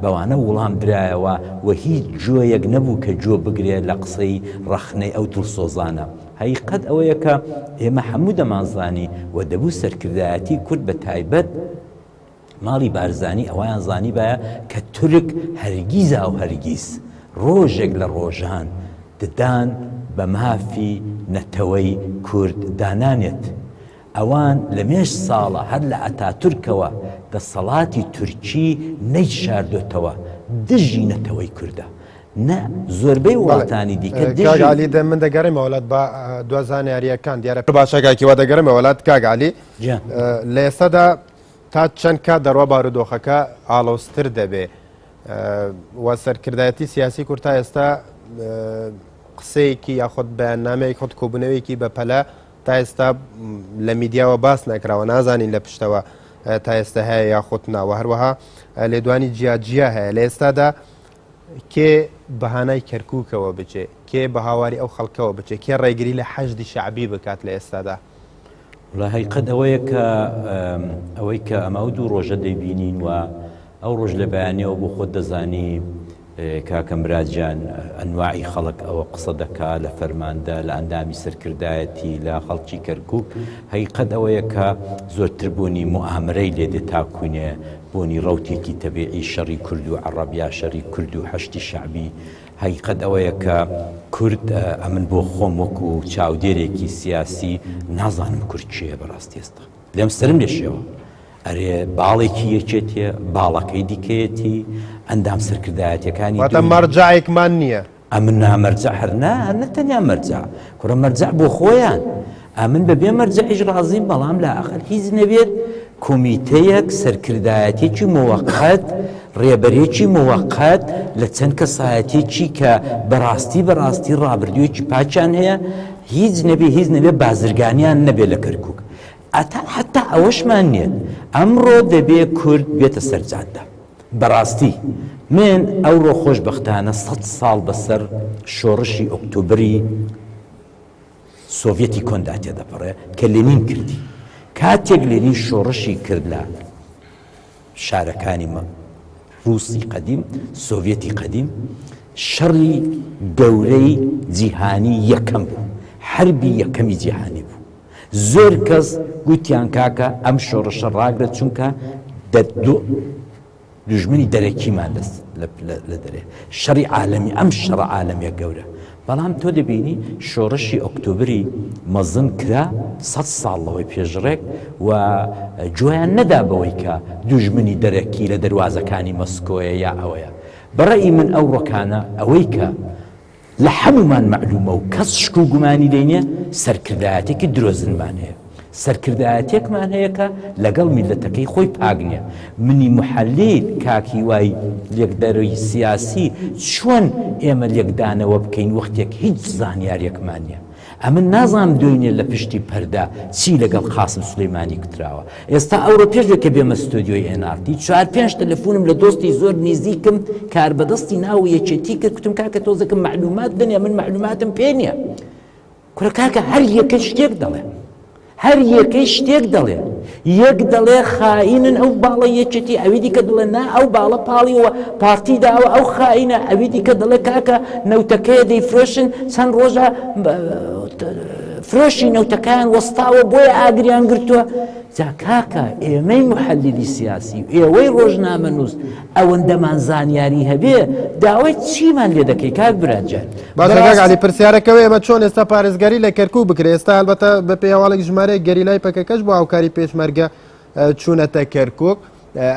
بەوانە وڵام درایەوە و هیچ جۆیەک نەبوو کە جۆ بگرێت لە قسەی ڕەخنەی ئەو دڵسۆزانە. حقیقەت ئەوەیە کە ئێمە هەموو دەمانزانی و دەبوو سەرکردایەتی کورد بە تایبەت ماڵی بارزانی ئەویان زانی بایە کە تورک هەرگیزا و هەرگیز ڕۆژێک لە ڕۆژان ددان بە مافی نەتەوەی کورد دانانێت. ئەوان لە مێش ساڵە هەر لە ئەتاتورکەوە دەسەڵاتی تورکی نەیشاردوێتەوە دژی نەتەوەی کوردە. نه زۆربەی وڵاتانی دیکە کاگالی من دەگەڕێمە وڵات بە دوازان یاریەکان دیارە باشەکەیەوە دەگەڕێمە وڵات کاگالی لە ئێستادا تا چەند کات دەڕوا بارودۆخەکە ئاڵۆستر دەبێ و سەرکردایەتی سیاسی کورد تا ئێستا قسەیەکی یاخود بەیاننامەیەک خۆت کۆبوونەوەیەکی بەپەلە تا ئێستا لە میدیاوە باس نەکراوە نازانین لە پشتەوە تا ئێستا هەیە یاخود ناوە هەروەها لێدوانی جیاجیا هەیە لە ئێستادا کێ بەهانای کەرکووکەوە بچێ کێ بە هاواری ئەو خەڵکەوە بچێ کێ ڕێگری لە حەشدی شعبی بکات لە ئێستادا. لە حقیقەت ئەوەیە کە ئەوەی کە ئەمە دوو ڕۆژە دەیبینین و ئەو ڕۆژ لە بەیانیەوە بۆ خۆت دەزانی کاکە مراجان ئەنواعی خەڵک ئەوە قسە دەکا لە فەرماندا لە ئەندامی سەرکردایەتی لە خەڵکی کەرکووک. حقیقەت ئەوەیە کە زۆرتر بوونی موئامرەی لێدێ تاکوونێ بوونی ڕەوتێکی تەبیعی شەڕی کورد و عەرەبیا شەڕی کورد و حەشتی شعبی. حقیقەت ئەوەیە کە کورد ئەمن بۆ خۆم وەکو چاودێرێکی سیاسی نازانم کورد چیە بەڕاستی ئێستا لێم سرم لێشێەوە ئەرێ باڵێکی یەکێتە باڵەکەی دیکەیەتی ئەندام سەرکردایەتەکانی مەرجعێکمان نییە. ئەمن نامەرجع هەرنا نەتەنیا مەرجع کوڕە مەرجع بۆ خۆیان ئەمن بەبێ مەرجعیش ڕازیم بەڵام لە ئاخر هیچ نەبێت کۆمیتەیەک سەرکردایەتێکی موەقەت ڕێبەرێکی موەقەت لە چەند کەسایەتێکی کە بەڕاستی ڕابردوویەکی پاچیان هەیە هیچ نەبێ بازرگانیان نەبێ لە کەرکووک. حتا ئەوەشمان نییە ئەمڕۆ دەبێ کورد بێتە سەرجادە. بەڕاستی من ئەوڕۆ خۆشبەختانە 100 ساڵ بەسەر شۆڕشی ئۆکتۆبری سۆڤێتی کۆندا تێدەپەڕێ کە لێنین کردی. کاتێک لێنین شۆڕشی کرد لە شارەکانی رووسی قەدیم سۆڤێتی قەدیم شەڕی گەورەی جیهانی یەکەم بوو حربی یەکەمی جیهانی بوو. زۆر کەس گوتیان کاکە ئەم شۆڕشە ڕاگرێت چونکە دوژمنی دەرەکیمان دەست لە دەرێ شەڕی عالەمی ئەم شەڕە عالەمیە گەورە بەڵام تۆ دەبینی شۆڕشی ئۆکتۆبری مەزن کرا 100 ساڵەوەی پێشڕێک و جویان نەدا بەوەی کە دوژمنی دەرەکی لە دەواازەکانی مەسکۆیە یا ئەوەیە بەڕێی من ئەو ڕۆکانە ئەوەی کە لە هەمومان معلومە و کەس شک و گومانی لێنێ سەرکردایەتێکی درۆزنمان هەیە سەرکردایەتێکمان هەیە کە لەگەڵ میلەتەکەی خۆی پاگنیە منی محەلیل کاکی وای لێکدەروی سیاسی چۆن ئێمە لێکدانەوە بکەین وەختێک هیچ زانیارێکمان نییە ئەمن نازانم دوێنێ لە پشتی پەردا چی لەگەڵ قاسم سولەیمانی کتراوە ئێستا ئەوڕۆ پێشێکە بێمە ستۆدیۆی NRT 4-5 تەلەفۆنم لە دۆستی زۆر نزیکم کار بەدەستی ناو یەکێتی کرد کتم کاکە تۆزەکەم معلومات دنیا من معلوماتم پێ نییە کورە کاکە هەر یەکە شتێک دەڵێ هەر یەکەی شتێک دەڵێ یەک دەڵێ خائینن ئەو باڵە یەکێتی ئەوی دیکە دڵێ نا ئەو باڵە پاڵیەوە پارتی داوە ئەو خائینە ئەوی دیکە دەڵێ کاکە نەوتەکەیە دەیفرۆشن چەند ڕۆژە فرۆشی نەوتەکان وەستاوە بۆیە ئاگریان گرتووە جا کاکە ئێمەی محەلیلی سیاسی ئێوەی ڕۆژنامە نووس ئەوەندەمان زانیاری هەبێ داوای چیمان لێ دەکەی کاک برادجان باشگالی پرسیارەکەوە ئێمە چۆن ئێستا پارێزگاری لە کەرکووک بکرێت ئێستا البەتە بە پێیاواڵێک ژمارەیە گەریلای پەکەکەش بۆ هاوکاری پێشمەرگە چوونەتە کەرکووک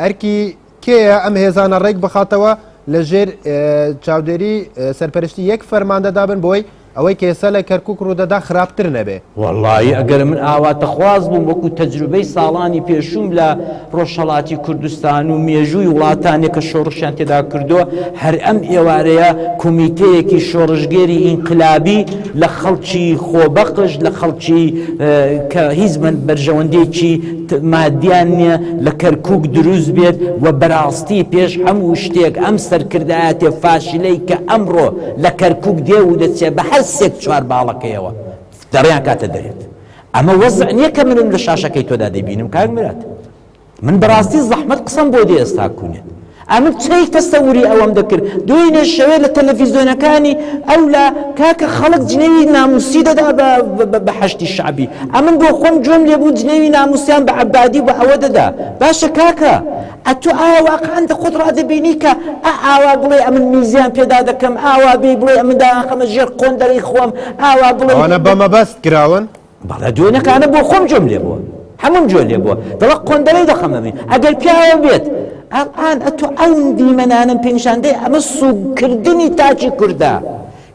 ئەرکی کێیە ئەم هێزانە ڕێک بخاتەوە لە ژێر چاودێری سەرپەرشتی یەک فەرماندەدا بن بۆی ئەوەی کێسە لە کەرکووک ڕوودەدا خراپتر نەبێ وەڵڵی ئەگەر من ئاواتەخواز بووم وەکو تەجروبەی ساڵانی پێشوم لە ڕۆژهەڵاتی کوردستان و مێژووی وڵاتانێک کە شۆڕشیان تێدا کردووە هەر ئەم ئێوارەیە کۆمیتەیەکی شۆڕژگێری ئینقلابی لە خەڵکی خۆبەقش لە خەڵکی کە هیچ بەرژەوەندێکی مادیان نییە لە کەرکووک دروست بێت و بەڕاستی پێش هەموو شتێک ئەم سەرکردایەتێ فاشلەی کە ئەمڕۆ لە کەرکووک دێ و دەچێت بە هەر 3-4 باڵەکەیەوە دەڕیان کاتە دەرێت ئەمە وەزع نییە کە منم لە شاشەکەی تۆدا دەبینم کاک مرات من بەڕاستی زەحمەت قسەم بۆ دێ ئێستا کوونێت ئەمن چەی تەسەوری ئەوەم دەکرد دوێنێ شەوێ لە تەلەڤیزۆنەکانی ئەو لە کاکە خەڵک جنێوی ناموسی دەدا بە حەشتی شعبی ئەمن بۆ خۆم جۆم لێ بوو جنێوی ناموسیان بە عەبادی بە ئەوە دەدا باشە کاکە ئەتو ئایا واقعان خۆت ڕادەبینی کە ئاوا بڵێ ئەمن میزیان پێدا دەکەم ئاوا بێ بڵێ ئەمن داخەمە ژێر قۆندەرەی خۆم ئاوا بڵێ ئەوانە بەمەبەست کراون بەڵێ دوێنەکانە بۆ خۆم جۆم لێ بووە هەموم جۆ لێ بووە دەڵە قۆندەرەی دەخەمەمی ئەگەر پیاوە بێت ئەڵان ئەتۆ ئەو دیمەنانم پێنیشاندەی ئەمە سوودکردنی تاچی کووردا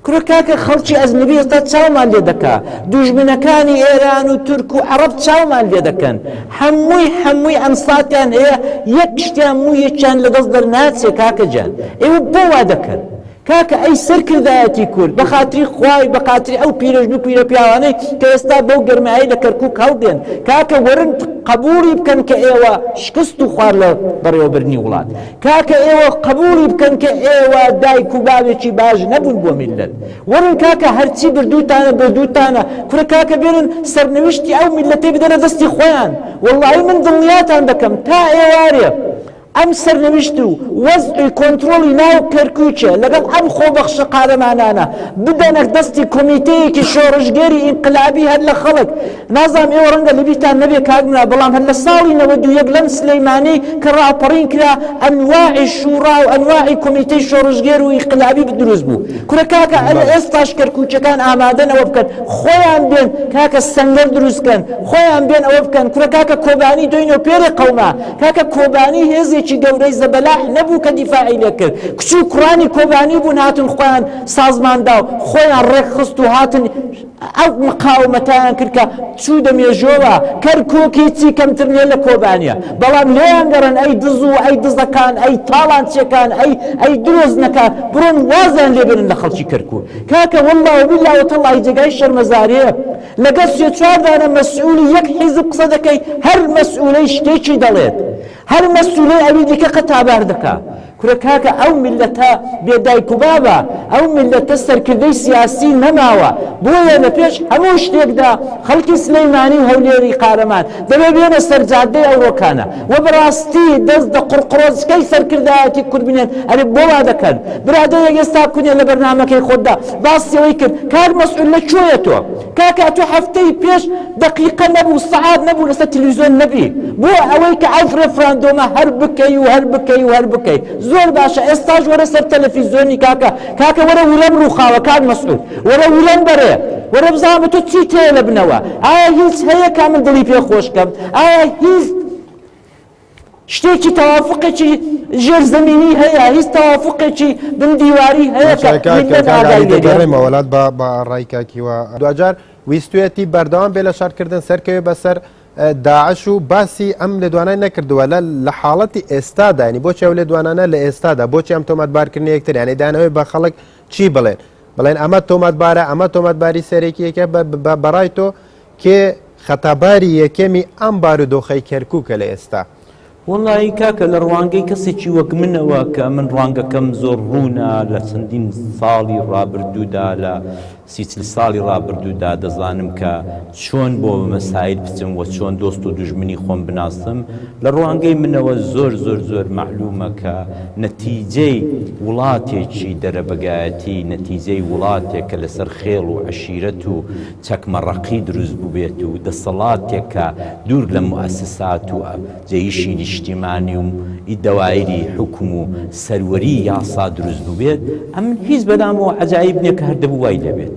کورە کاکە خەڵکی ئەزنبی ئێستا چاومان لێ دەکا دوژمنەکانی ئێران و تورک و عەرەب چاومان لێ دەکەن هەمووی ئەم ساتیان هەیە یەک شتیان مویەکیان لەدەست دەرناچێ کاکە جان ئێوە بۆ وا دەکەن کاکە ئەی سەرکردایەتی کورد بە خاتری خوای بە خاتری ئەو پیرەژن و پیرە پیاوانەی کە ئێستا بەو گەرمایی لە کەرکووک هەڵدێن کاکە وەرن قبولی بکەن کە ئێوە شکست و خوار لە بەڕێوەبردنی وڵات کاکە ئێوە قبولی بکەن کە ئێوە دایک و باوێکی باش نەبوون بۆ میلەت وەرن کاکە هەرچی بردووتانە کورە کاکە بێنن سەرنوشتی ئەو میلەتەی بدەنە دەستی خۆیان وەڵڵاهی من دڵنیاتان دەکەم تا ئێوارێ ئەم سەرنوشت و وەزعی کۆنتڕۆڵی ناو کەرکووکە لەگەڵ ئەم خۆبەخشە قارەمانانە بدەنە دەستی کۆمیتەیەکی شۆڕژگەری ئینقلابی هەر لە خەڵک نازانم ئێوە ڕەنگە لەبیرتان نەبێ کاکمنا بەڵام هەر لە ساڵی 91 لەم سلەیمانی کە ڕاپەڕین کرا ئەنواعی شوڕا و ئەنواعی کۆمیتەی شۆڕژگێر و ئینقلابی دروست بوو کورە کاکە ئێستاش کەرکووکەکان ئامادەن ئەوە بکەن خۆیان بێن کاکە سەنگەر دروستکەن خۆیان بێن ئەوە بکەن کورە کاکە کۆبانی دوێنێ و پێرێ قەوما کاکە کۆبانی هێزی گەورەی زەبەلاح نەبوو کە دیفاعی لێ کرد کچ و کوڕانی کۆبانی بوون هاتن خۆیان سازماندا و خۆیان ڕێکخست و هاتن ئەو مقاومەتیان کرد کە چوو دەمێژۆوە کەرکووک هیچی کەمتر نیە لە کۆبانیە بەڵام لێیان گەڕن ئەی دز و ئەی دزەکان ئەی تاڵانچیەکان ئەی درۆزنەکان بڕۆن وازیان لێبرن لە خەڵکی کەرکووک کاکە وەڵڵا وبیللا وتەڵڵای جێگای شەرمەزاریە لەگەڵ 3-4 دانە مەسئولی یەک حیزب قسە دەکەی هەر مەسئولەی شتێکی دەڵێت هەر مەسئولەی ئەوی دیکە قەتابار دەکا کورە کاکە ئەو میلەتە بێدایک و بابە ئەو میلەتە سەرکردەی سیاسی نەماوە بۆیە لە پێش هەموو شتێکدا خەڵکی سلەیمانی و هەولێری قارەمان دەبێ بێنە سەرجادەی ئەوڕۆکانە و بەڕاستی دەست دە قوڕقڕۆزکەی سەرکردایەتی کورد بنێن ئەرێ بۆ وا دەکەن برادەیەک ئێستا کونێ لە بەرنامەکەی خۆتدا باسی ئەوەی کرد کار مەسئول لە کوێیە تۆ کاکە تۆ هەفتەی پێش دقیقە نەبوو سەعات نەبوو لەسەر تەلەڤیزیۆن نەبی بۆ ئەوەی کە ئەو ڕێفراندۆمە هەر بکەی و هەر بکەی و هەر بکەی زۆر باشە ئێستاش وەرە سەر تەلەڤیزیۆنی کاکە وەرە ولەم ڕووخاوە کاک مەسعود وەرە ولەم بەرێ وەرە بزانم تۆ چی تێ لە بنەوە ئایا هیچ هەیە کا من دڵی پێ خۆش بکەم ئایا هیچ شتێکی تەوافقێکی ژێرزەمینی هەیە هیچ تەوافقێکی بندیواری هەیە کە ملت ئاگای لێ بێت وڵات بە ڕای کاکیوە دوجار ویستوێتی بەردەوام بێ لە شارکردن سەرکەوێ بەسەر داعش و باسی ئەم لە دوانای نەکردووە لە حاڵەتی ئێستادا ینی بۆچی ئەو لە دوانانە لە ئێستادا بۆچی ئەم تۆمەتبارکردنی یەکتر یانی دانەوەی بە خەڵک چی بڵێن ئەمە تۆمەتبارە ئەمە تۆمەتباری سەرێکی یەکە بەڕای تۆ کێ خەتاباری یەکەمی ئەم بارودۆخەی کەرکووکە لە ئێستا وڵی کاکە لە ڕوانگەی کەسێکی وەک منەوە کە من ڕوانگەکەم زۆر ڕوونە لە چەندین ساڵی ڕابردوودا لە ساڵی ڕابردوودا دەزانم کە چۆن بۆ مەسایل بچم و چۆن دۆست و دوژمنی خۆم بناسم لە ڕوانگەی منەوە زۆر معلومە کە نەتیجەی وڵاتێکی دەرەبەگایەتی نەتیجەی وڵاتێک کە لەسەر خێڵ و عەشیرەت و چەکمەڕەقی دروست بووبێت و دەسەڵاتێک کە دوور لە موسسات و جێیشی نیشتیمانی و ئیدەوایری حکم و سەروەری یاسا دروست بووبێت ئەم هیچ بەدامەوە عەجایب نییە کە هەر دەبوو وای لەبێت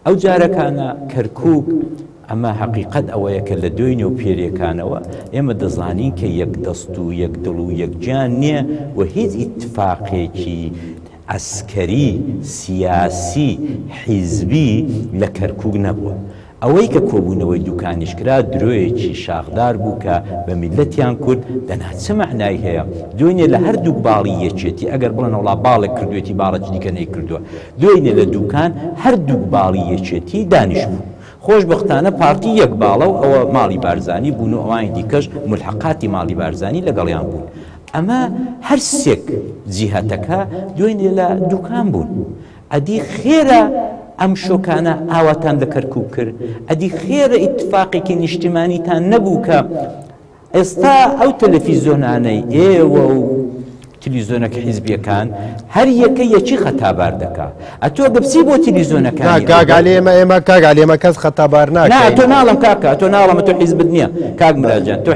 ئەو جارەکانە کەرکووک ئەمە حەقیقەت ئەوەیە کە لە دوای نێو پێرێکانەوە ئێمە دەزانین کە یەک دەست و یەک دڵ و یەکجان نییە و هیچ ئیتفاقێکی عەسکەری سیاسی حیزبی لە کەرکووک نەبووە ئەوەی کە کۆبوونەوەی دوکانیشکرا درۆیەکی شاخدار بوو کە بە میلەتیان کورد دەنا چه معنای هەیە دوێنێ لە هەردوو باڵی یەکێتی ئەگەر بڵێن وڵا باڵێک کردوێتی باڵێکی دیکە نەیکردووە دوێنێ لە دوکان هەردوو باڵی یەکێتی دانیش بوو خۆشبەختانە پارتی یەک باڵە و ئەوە ماڵی بارزانی بوون و ئەوانی دیکەش ملحقاتی ماڵی بارزانی لەگەڵیان بوون ئەمە هەر سێک جیهەتەکە دوێنێ لە دوکان بوون ئەدی خێرە ئەم شۆکانە ئاواتان لە کەرکووک کرد ئەدی خێرە ئیتفاقێکی نیشتیمانیتان نەبوو کە ئێستا ئەو تەلەڤیزیۆنانەی ئێوە و تەلەڤیزیۆنەکە حیزبیەکان هەر یەکە یەکی خەتابار دەکا ئەتۆ بپسی بۆ تەلەڤیزیۆنەکانی ئێمە کاگالی ئێمە کەس خەتابار ناکەین تۆ ناڵم کاکە تۆ ناڵەمە تۆ حیزبت نییە کاک مراجان تۆ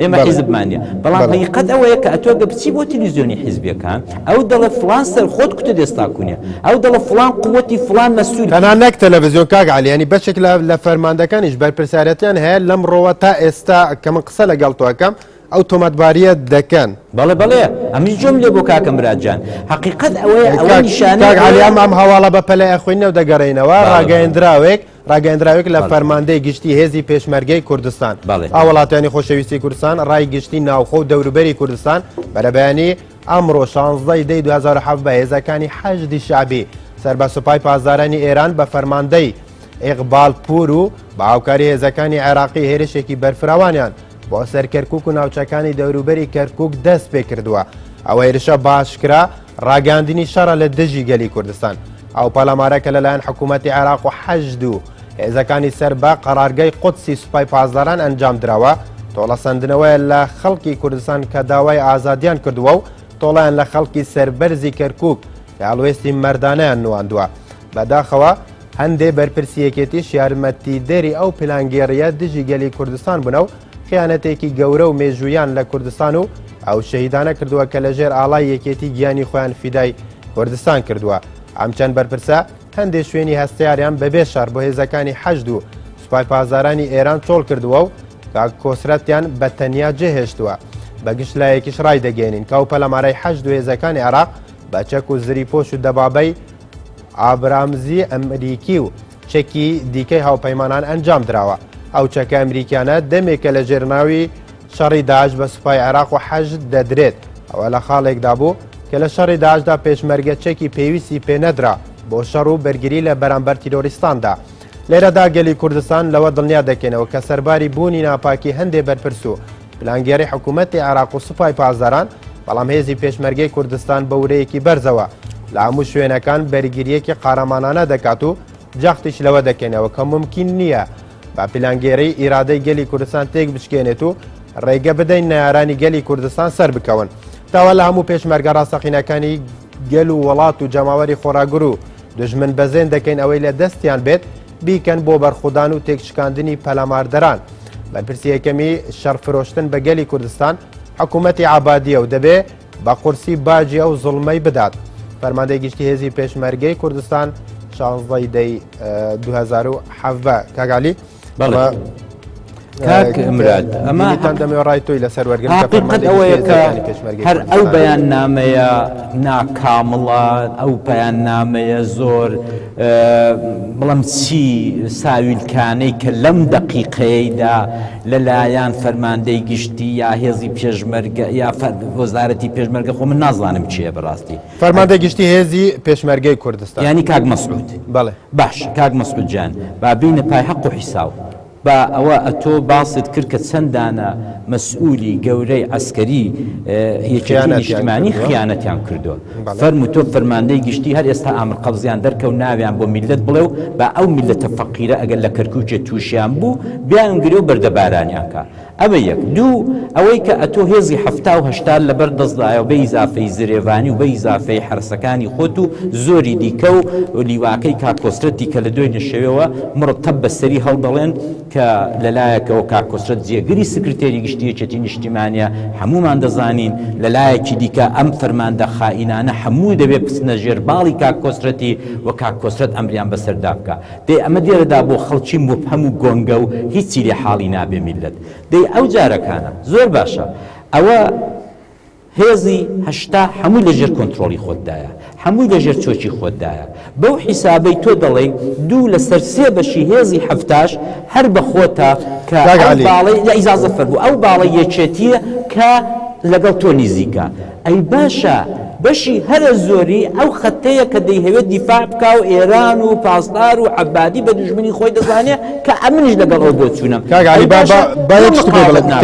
ئێمە حیزبمان نییە بەڵام حقیقەت ئەوەیە کە ئەتۆ بپسی بۆ تەلەڤیزیۆنی حیزبیەکان ئەو دەڵێ فڵان سەر خۆت کوتە دێستاکوونیە ئەو دەڵێ فڵان قووەتی فڵان مەسئول تەنها نەک تەلەڤیزیۆن کاگالی ینی بەشێک لە فەرماندەکانیش بەرپرسیارەتیان هەیە لەم ڕۆوە تا ئێستا کە من قسە لەگەڵ تۆەکەم ئەو تۆمەتباریە دەکەن بەڵێ ئەمیش جۆم لێ بۆ کاکەم براجان حقیقەت ئەوەیە ئەوە نیشانەی ئەم هەواڵە بە پەلای ئەخوێنەوە دەگەڕێنەوە ڕاگەیەندراوێک لە فەرماندەی گشتی هێزی پێشمەرگەی کوردستان ئەو وڵاتانی خۆشەویستی کوردستان ڕای گشتی ناوخۆ و دەوروبەری کوردستان بەرەبەیانی ئەمڕۆ 16 دەی 2007 بە هێزەکانی حەشدی شعبی سەر بە سوپای پازارانی ئێران بە فەرماندەی ئیقبال پور و بە هاوکاری هێزەکانی عێراقی هێرشێکی بەرفراوانیان بۆ سەر کەرکووک و ناوچەکانی دەوروبەری کەرکووک دەست پێ کردووە ئەوە هێرشە باشکرا ڕاگەاندنی شەڕە لە دژی گەلی کوردستان ئەو پەلامارەکە لەلایەن حکوومەتی عێراق و حەشد و هێزەکانی سەر بە قەرارگای قودسی سوپای پازاران ئەنجام درراوە تۆڵە سندنەوەیە لە خەڵکی کوردستان کە داوای ئازادیان کردووە و تۆڵیان لە خەڵکی سەربەرزی کەرکووک کە هەڵوێستی مەردانەیان نواندووە بەداخەوە هەندێ بەرپرسیەکێتیش یارمەتیدەری ئەو پلانگێڕیە دژی گەلی کوردستان بوونە و خیانەتێکی گەورە و مێژوویان لە کوردستان و ئەو شەهیدانە کردووە کە لەژێر ئاڵای یەکێتی گیانی خۆیان فیدای کوردستان کردووە ئەم چەند بەرپرسە هەندێک شوێنی هەستیاریان بەبێ شار بۆ هێزەکانی حەشد و سوپای پازارانی ئێران چۆڵ کردووە و کۆسرەتیان بە تەنیا جێهێشتووە بەگشت لایەکیش ڕای دەگەێنین کە ئەو پەلەمارەی حەشد و هێزەکانی عێراق بە چەک و زریپۆش و دەبابەی ئابرامزی ئەمریکی و چەکی دیکەی هاوپەیمانان ئەنجام درراوە ئەو چەکە ئەمریکانە دەمێکە لە ژێرناوی شەڕی داعش بە سوپای عێراق و حەشد دەدرێت ئەوە لە خاڵێکدا بوو کە لە شەڕی داعشدا پێشمەرگە چەکی پێویستی پێنەدرا بۆ شەڕ و بەرگری لە بەرامبەر تیرۆریستاندا لێرەدا گەلی کوردستان لەوە دڵنیا دەکەنەوە کە سەرباری بوونی ناپاکی هەندێک بەرپرس و پلانگێری حکوومەتی عێراق و سوپای پازاران بەڵام هێزی پێشمەرگەی کوردستان بە ورەیەکی بەرزەوە لە هەموو شوێنەکان بەرگریەکی قارەمانانە دەکات و جەختیش لەوە دەکەنەوە کە ممکن نییە با پلانگێرەی ئیرادەی گەلی کوردستان تێک بشکێنێت و ڕێگە بدەین نایارانی گەلی کوردستان سەر بکەون تاوە لە هەموو پێشمەرگە ڕاستەقینەکانی گەل و وڵات و جەماوەری خۆراگر و دژمن بەزێن دەکەین ئەوەی لە دەستیان بێت بیکەن بۆ بەرخودان و تێکشکاندنی پەلاماردەران. بەرپرسی یەکەمی شەڕفرۆشتن بە گەلی کوردستان حکوومەتی عابادیە و دەبێ بە قورسی باجی ئەو زوڵمەی بدات. فەرماندەی گشتی هێزی پێشمەرگەی کوردستان 16 دەی 2017 کاگالی کاک مراد ئەمەتان دەمێڕای تۆی لەسەر وەرگرت حقیقت ئەوەیە کە هەر ئەو بەیان نامەیە ناکامڵە ئەو پەیان نامەیە زۆر بڵم چی ساویلکانەی کە لەم دەقیقەیەدا لەلایەن فەرماندەی گشتی یا هێزی پێشمەرگە یا وەزارەتی پێشمەرگە خۆ من نازانم چییە بەڕاستی فەرماندەی گشتی هێزی پێشمەرگەی کوردستان ینی کاک مەسعود بەڵێ باش کاک مەسعود جان با بینە پای حەق و حیساو بە ئەوە ئەتۆ باست کرد کە چەندانە مەسئولی گەورەی عسکەری یەکێتی نیشتیمانی خیانەتیان کردووە فەرمو تۆ فەرماندەی گشتی هەر ئێستا ئامر قەبزیان دەرکەوت ناویان بۆ میلەت بڵێ و بە ئەو میلەتە فەقیرە ئەگەر لە کەرکووکێ تووشیان بوو بیان گرێ و بەردەبارانیان کە ئەمە یەک دوو ئەوەی کە ئەتۆ هێزی هەفتا و هەشتا لەبەر دەستدایە و بە ئیزافەی زرێڤانی و بە ئیزافەی حرسەکانی خۆت و زۆری دیکە و لیواکەی کاکۆسرەتی کە لە دوای نشەوێەوە مڕتەب بەسەری هەڵدەڵێن کە لەلایەکەوە کاکۆسرەت جێگری سکرتێری گشتی یەکێتی نیشتیمانیە هەمومان دەزانین لەلایەکی دیکە ئەم فەرماندە خائینانە هەموو دەبێت بچنە ژێر باڵی کاکۆسرەتی و کاکۆسرەت ئەمریان بەسەردا بکە دەی ئەمە دیێرەدا بۆ خەڵکی مبهەم و گۆنگە و هیچی لێ حاڵی نابێ میلەت دەی ئەو جارەکانە زۆر باشە ئەوە هێزی هەشتا هەمووی لەژێر کۆنتترۆلی خۆتدایە هەمووی لەژێر چۆکی خۆتدایە بەو حیسابەی تۆ دەڵێ دوو لەسەر سێ بەشی هێزی هەفتاش هەر بە خۆتە کە باڵی ئیزازە فەربوو ئەو باڵی یەکێتیە کە لەگەڵ تۆ نزیکە ئەی باشە بەشی هەرە زۆری ئەو خەتەیە کە دەیهەوێت دیفاع بکا و ئێران و پاسدار و عەبادی بە دوژمنی خۆی دەزانێت کە ئەمنیش لەگەڵ ئەو بۆ چوونم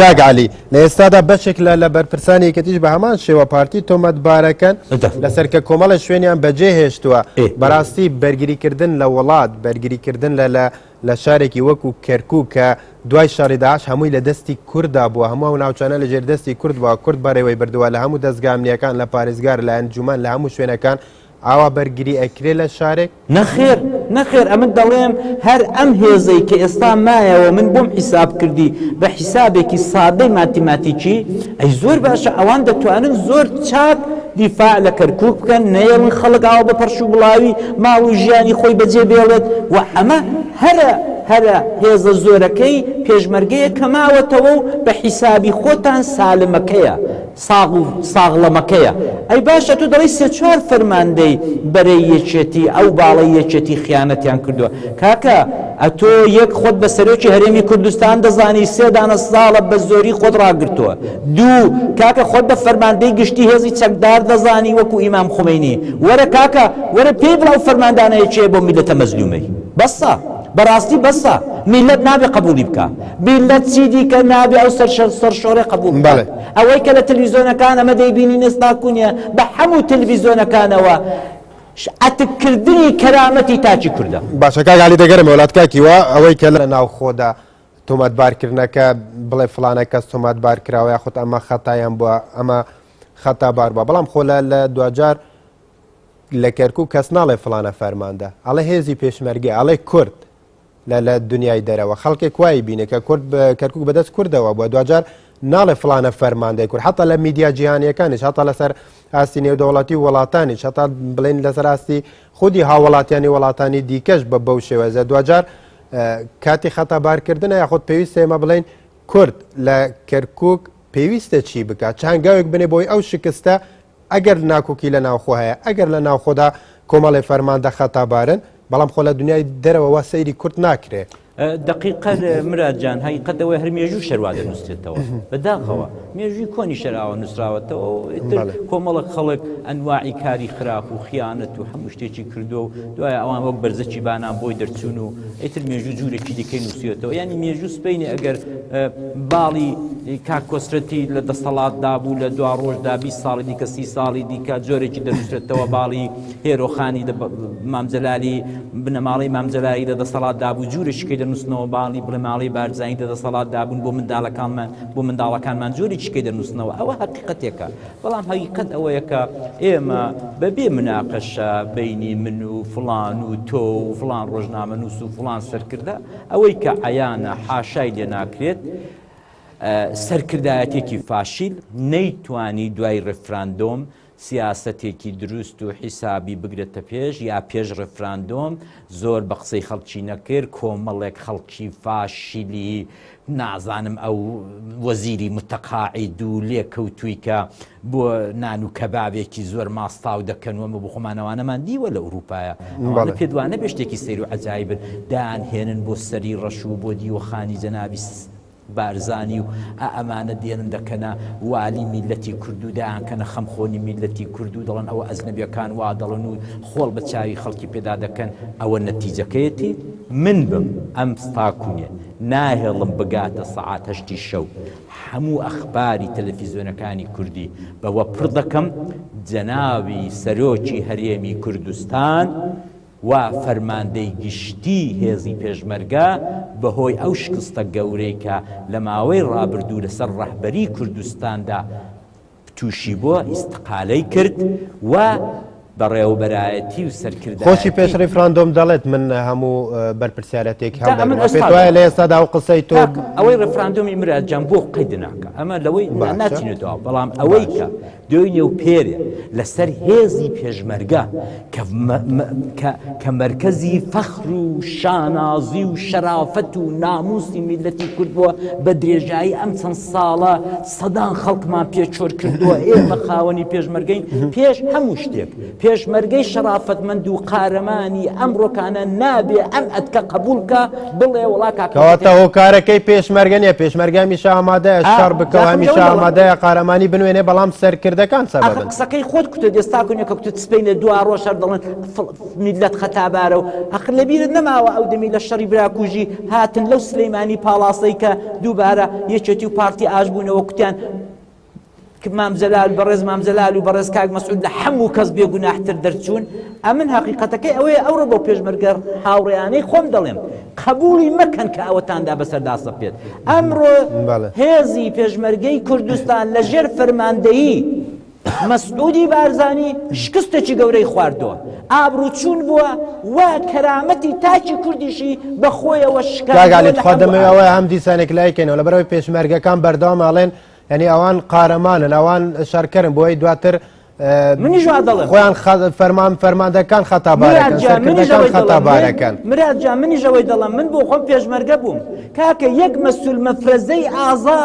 کاگعالی لە ئێستادا بەشێک لە بەرپرسانی یەکێتیش بە هەمان شێوە پارتی تۆمەتبارەکەن لەسەر کە کۆمەڵە شوێنیان بەجێ هێشتووە بەڕاستی بەرگریکردن لە وڵات بەرگریکردن لە شارێکی وەکو کەرکووک کە دوای شاری داعش هەمووی لە دەستی کووردا بووە هەموو و ناوچانە لە ژێر دەستی کورد بووە کورد بەڕێوەی بردووە لە هەموو دەستگا ئەمنیەکان لە پارێزگار لە ئەنجومان لە هەموو شوێنەکان ئاوا بەرگری ئەکرێ لە شارێک نەخێر نەخێر ئەمن دەڵێم هەر ئەم هێزەی کە ئێستا مایەوە من بۆم حیساب کردی بە حیسابێکی سادەی ماتیماتیکی ئەی زۆر باشە ئەوان دەتوانن زۆر چاک دیفاع لە کەرکووک بکەن نەیەڵن خەڵک ئاوا بە پەرش و بڵاوی ماڵ و ژیانی خۆی بەجێ بێڵێت و ئەمە هەرە هێزە زۆرەکەی پێشمەرگەیە کە ماوەتەوە و بە حیسابی خۆتان سالمەکەیە ساغڵەمەکەیە ئەی باشە تو دەڵی سێ چوار فەرماندەی بەرەی یەکێتی ئەو باڵی یەکێتی خیانەتیان کردووە کاکە ئەتۆ یەک خۆت بە سەرۆکی هەرێمی کوردستان دەزانی سێ دانە ساڵە بە زۆری خۆت ڕاگرتووە دوو کاکە خۆت بە فەرماندەی گشتی هێزی چەکدار دەزانی وەکو ئیمام خومەینی وەرە کاکە وەرە پێی بڵاو فەرماندانەیە چێ بۆ میلەتە مەزلومەی بەسە بەڕاستی بەسە میلەت نابێ قبولی بکە میلەت چی دیکە نابێ ئەو سەرشۆڕێ قبول بکە ئەوەی کە لە تەلەڤیزۆنەکان ئەمە دەیبینی ئێستا کونیە بە هەموو تەلەڤیزۆنەکانەوە ئەتکردنی کەرامەتی تاچی کوردە باشە کاگالی دەگەرم وڵاتکاکیوە ئەوەی کە لە ناو خۆدا تۆمەتبارکردنەکە بڵێ فڵانە کەس تۆمەتبار کراوە یاخود ئەمە خەتایان بووە ئەمە خەتا بار بووە بەڵام خۆ لە دوجار لە کەرکووک کەس ناڵێ فڵانە فەرماندە ئەڵێ هێزی پێشمەرگێ ئەڵێ کورد لە دنیای دەرەوە خەڵکێک وای بینێ کە کورد کەرکووک بەدەست کوردەوە بووە دوجار ناڵێ فڵانە فەرماندەی کورد حتا لە میدیا جیهانیەکانیش هەتا لەسەر ئاستی نێودەوڵەتی وڵاتانیش هەتا بڵێن لەسەر ئاستی خودی هاوڵاتیانی وڵاتانی دیکەش بە بەو شێوەزە دوجار کاتی خەتەبارکردنە یاخود پێویستە ئێمە بڵێن کورد لە کەرکووک پێویستە چی بکات چانگاوێک بنێ بۆی ئەو شکستە ئەگەر ناکۆکی لە ناوخۆ هەیە ئەگەر لە ناوخۆدا کۆمەڵی فەرماندە خەتابارن بەڵام خۆ لە دنیای دەرەوە وا سەیری کورد ناکرێت دقیقا مراد جان حقیقەتەوەی هەر مێژوو شەروا دەنووسێتەوە بەداخەوە مێژووی کۆنی شەراوە نووسراوەتەوە کۆمەڵک خەڵک ئەنواعی کاری خراپ و خیانەت و هەموو شتێکی کردو و دوایە ئەوان وەک بەرزەکی بانان بۆی دەرچوون و ئیتر مێژوو جوورێکی دیکەی نووسێتەوە ینی مێژوو سپینی ئەگەر باڵی کاکۆسرەتی لە دەسەڵاتدا بوو لە دوا ڕۆژدا 20 ساڵی دیکە 30 ساڵی دیکە جۆرێکی دەنووسێتەوە باڵی هێرۆخانی مامجەلالی بنەماڵی مامجەلایی لە دەسەڵاتدا بوو جوورێکی دەنووسنەوە باڵی بڵێماڵی بارزانانی دەدەسەڵات دابوون بۆ منداڵەکانمان زۆری چکەی دەنووسنەوە ئەوە حقیقەتێکە بەڵام حقیقەت ئەوەیە کە ئێمە بەبێ مناقەشە بینی من و فڵان و تۆ و فڵان ڕۆژنامە نووس و فڵان سەرکردە ئەوەی کە عەیانە حاشای لێ ناکرێت سەرکردایەتێکی فاشیل نەیتوانی دوای ڕێفراندۆم سیاسەتێکی دروست و حیسابی بگرێتە پێش یا پێش ڕێفراندۆم زۆر بە قسەی خەڵکی نەکرد کۆمەڵێک خەڵکی فاشیلی نازانم ئەو وەزیری متەقاعید و لێکەوتووی کە بۆ نان و کەبابێکی زۆر ماستاو دەکەن وەمە بۆ خۆمانەوانەمان دیوە لە ئەوروپایە ئەوانە پێدوانە بێ شتێکی سەیر و عەجایبن دانهێنن بۆ سەری ڕەش و بۆ دیوەخانی جەنابی بارزانی و ئەمانە دێنن دەکەنە والی میلەتی کورد و دایانکەنە خەمخۆنی میلەتی کورد و دەڵێن ئەوە ئەزنەبیەکان وا دەڵن و خۆڵ بە چاوی خەڵکی پێدا دەکەن ئەوە نەتیجەکەیەتی من بم ئەم ستاکوونێ ناهێڵم بگاتە سەعات 8 شەو هەموو ئەخباری تەلەڤیزیۆنەکانی کوردی بەوە پڕ دەکەم جەنابی سەرۆکی هەرێمی کوردستان و فەرماندەی گشتی هێزی پێشمەرگە بەهۆی ئەو شکستە گەورەی کە لە ماوەی ڕابردوو لەسەر ڕەهبەری کوردستاندا تووشی بووە ئیستقالەی کرد و بەڕێوەبەرایەتی و سەرکردایەتی خۆشی پێش ڕێفراندۆم دەڵێت من هەموو بەرپرسیارەتێکی هەڵدەما پێت وایە لە ئێستادا ئەو قسەی تۆ ئەوەی ڕێفراندۆمی مراجان بۆ قەید ناکە ئەمە لەوەی ناچینێتەوە بەڵام ئەوەی کە دوێنێ و پێرێ لەسەر هێزی پێشمەرگە کە مەرکەزی فەخر و شانازی و شەرافەت و ناموسی میلەتی کورد بووە بە درێژایی ئەم چەند ساڵە سەدان خەڵکمان پێچۆر کردووە ئێمە خاوەنی پێشمەرگەین پێش هەموو شتێک پێشمەرگەی شەرافەتمەند و قارەمانی ئەم ڕۆکانە نابێ ئەم ئەدکە قبولکە بڵێ وڵاکەواتە هۆکارەکەی پێشمەرگە نیە پێشمەرگە هەمیشە ئامادەیە شەڕ بکەوە هەمیشە ئامادەیە قارەمانی بنوێنێ بەڵام سەرکردەکان سەبەبن قسەکەی خۆت کوتە دێستا کنێکە کوتت سپینە دوا ڕۆژ شەر دەڵێن میلەت خەتابارە و ئەخر لەبیرت نەماوە ئەو دەمی لە شەڕی براکوژی هاتن لەو سلەیمانی پاڵاسەی کە دووبارە یەکێتی و پارتی ئاژبوونەوە کوتیان مام جەلال بەڕێز مام جەلال و بەڕێز کاک مەسعود لە هەموو کەس بێگوناحتر دەرچوون ئەمن حەقیقەتەکەی ئەوەیە ئەوڕۆ بۆ پێشمەرگە هاوڕێیانەی خۆم دەڵێم قبولی مەکەن کە ئەوەتاندا بەسەردا سەپێت ئەمڕۆ هێزی پێشمەرگەی کوردستان لەژێر فەرماندەیی مەسعودی بارزانی شکستێکی گەورەی خواردووە ئابروچوون بووە و کەرامەتی تاکی کوردیشی بەخۆیەوە شکاگالیت خوا دەمەوێت ئەوە هەم دیسانێک لایکەنەوە لەبەرەوەی پێشمەرگەکان بەردەوام ئاڵێن یعنی ئەوان قارەمانن ئەوان شەرکەرن بۆی دواتر منیش وا دەڵێم خۆیان فەرماندەکان خەتابارەکەن سەرکردەکان خەتابارەکەن مراد جان منیش ئەوەی دەڵێم من بۆ خۆم پێشمەرگە بووم کاکە یەک مەسئول مەفرەزەی ئازا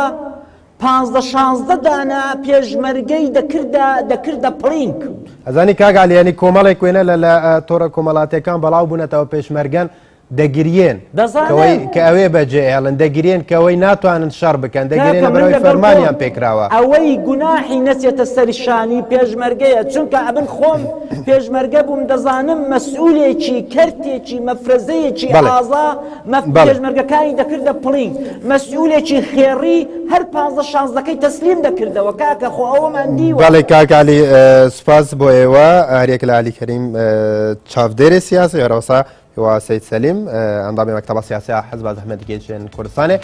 15-16 دانە پێشمەرگەی دەکردە پڵینک ئەزانی کاگالی ینی کۆمەڵێک وێنە لە تۆڕە کۆمەڵاتەکان بەڵاو بوونەتەوە پێشمەرگەن دەگرێن کە ئەوێ بەجێ هێڵن دەگرێن کە ئەوەی ناتوانن شەڕ بکەن دەگرێنە بەرەوەی فەرمانیان پێکراوە ئەوەی گوناحی نەچێتە سەرشانی پێشمەرگەیە چونکە ئەبن خۆم پێشمەرگە بووم دەزانم مەسئولێکی کەرتێکی مەفرەزەیەکی ئازا پێشمەرگەکانی دەکردە پڵینگ مەسئولێکی خێڕی هەر 15-16ەکەی تەسلیم دەکردەوە کاکە خۆ ئەوەمان دیوە بەڵێ کاکالی سوپاس بۆ ئێوە هەرێک لە علی کەریم چاودێری سیاسی هەرەوەسا سید سەلیم ئەندامی مەکتەبە سیاسی حەزب زەحمەتکێشێن کوردستانێ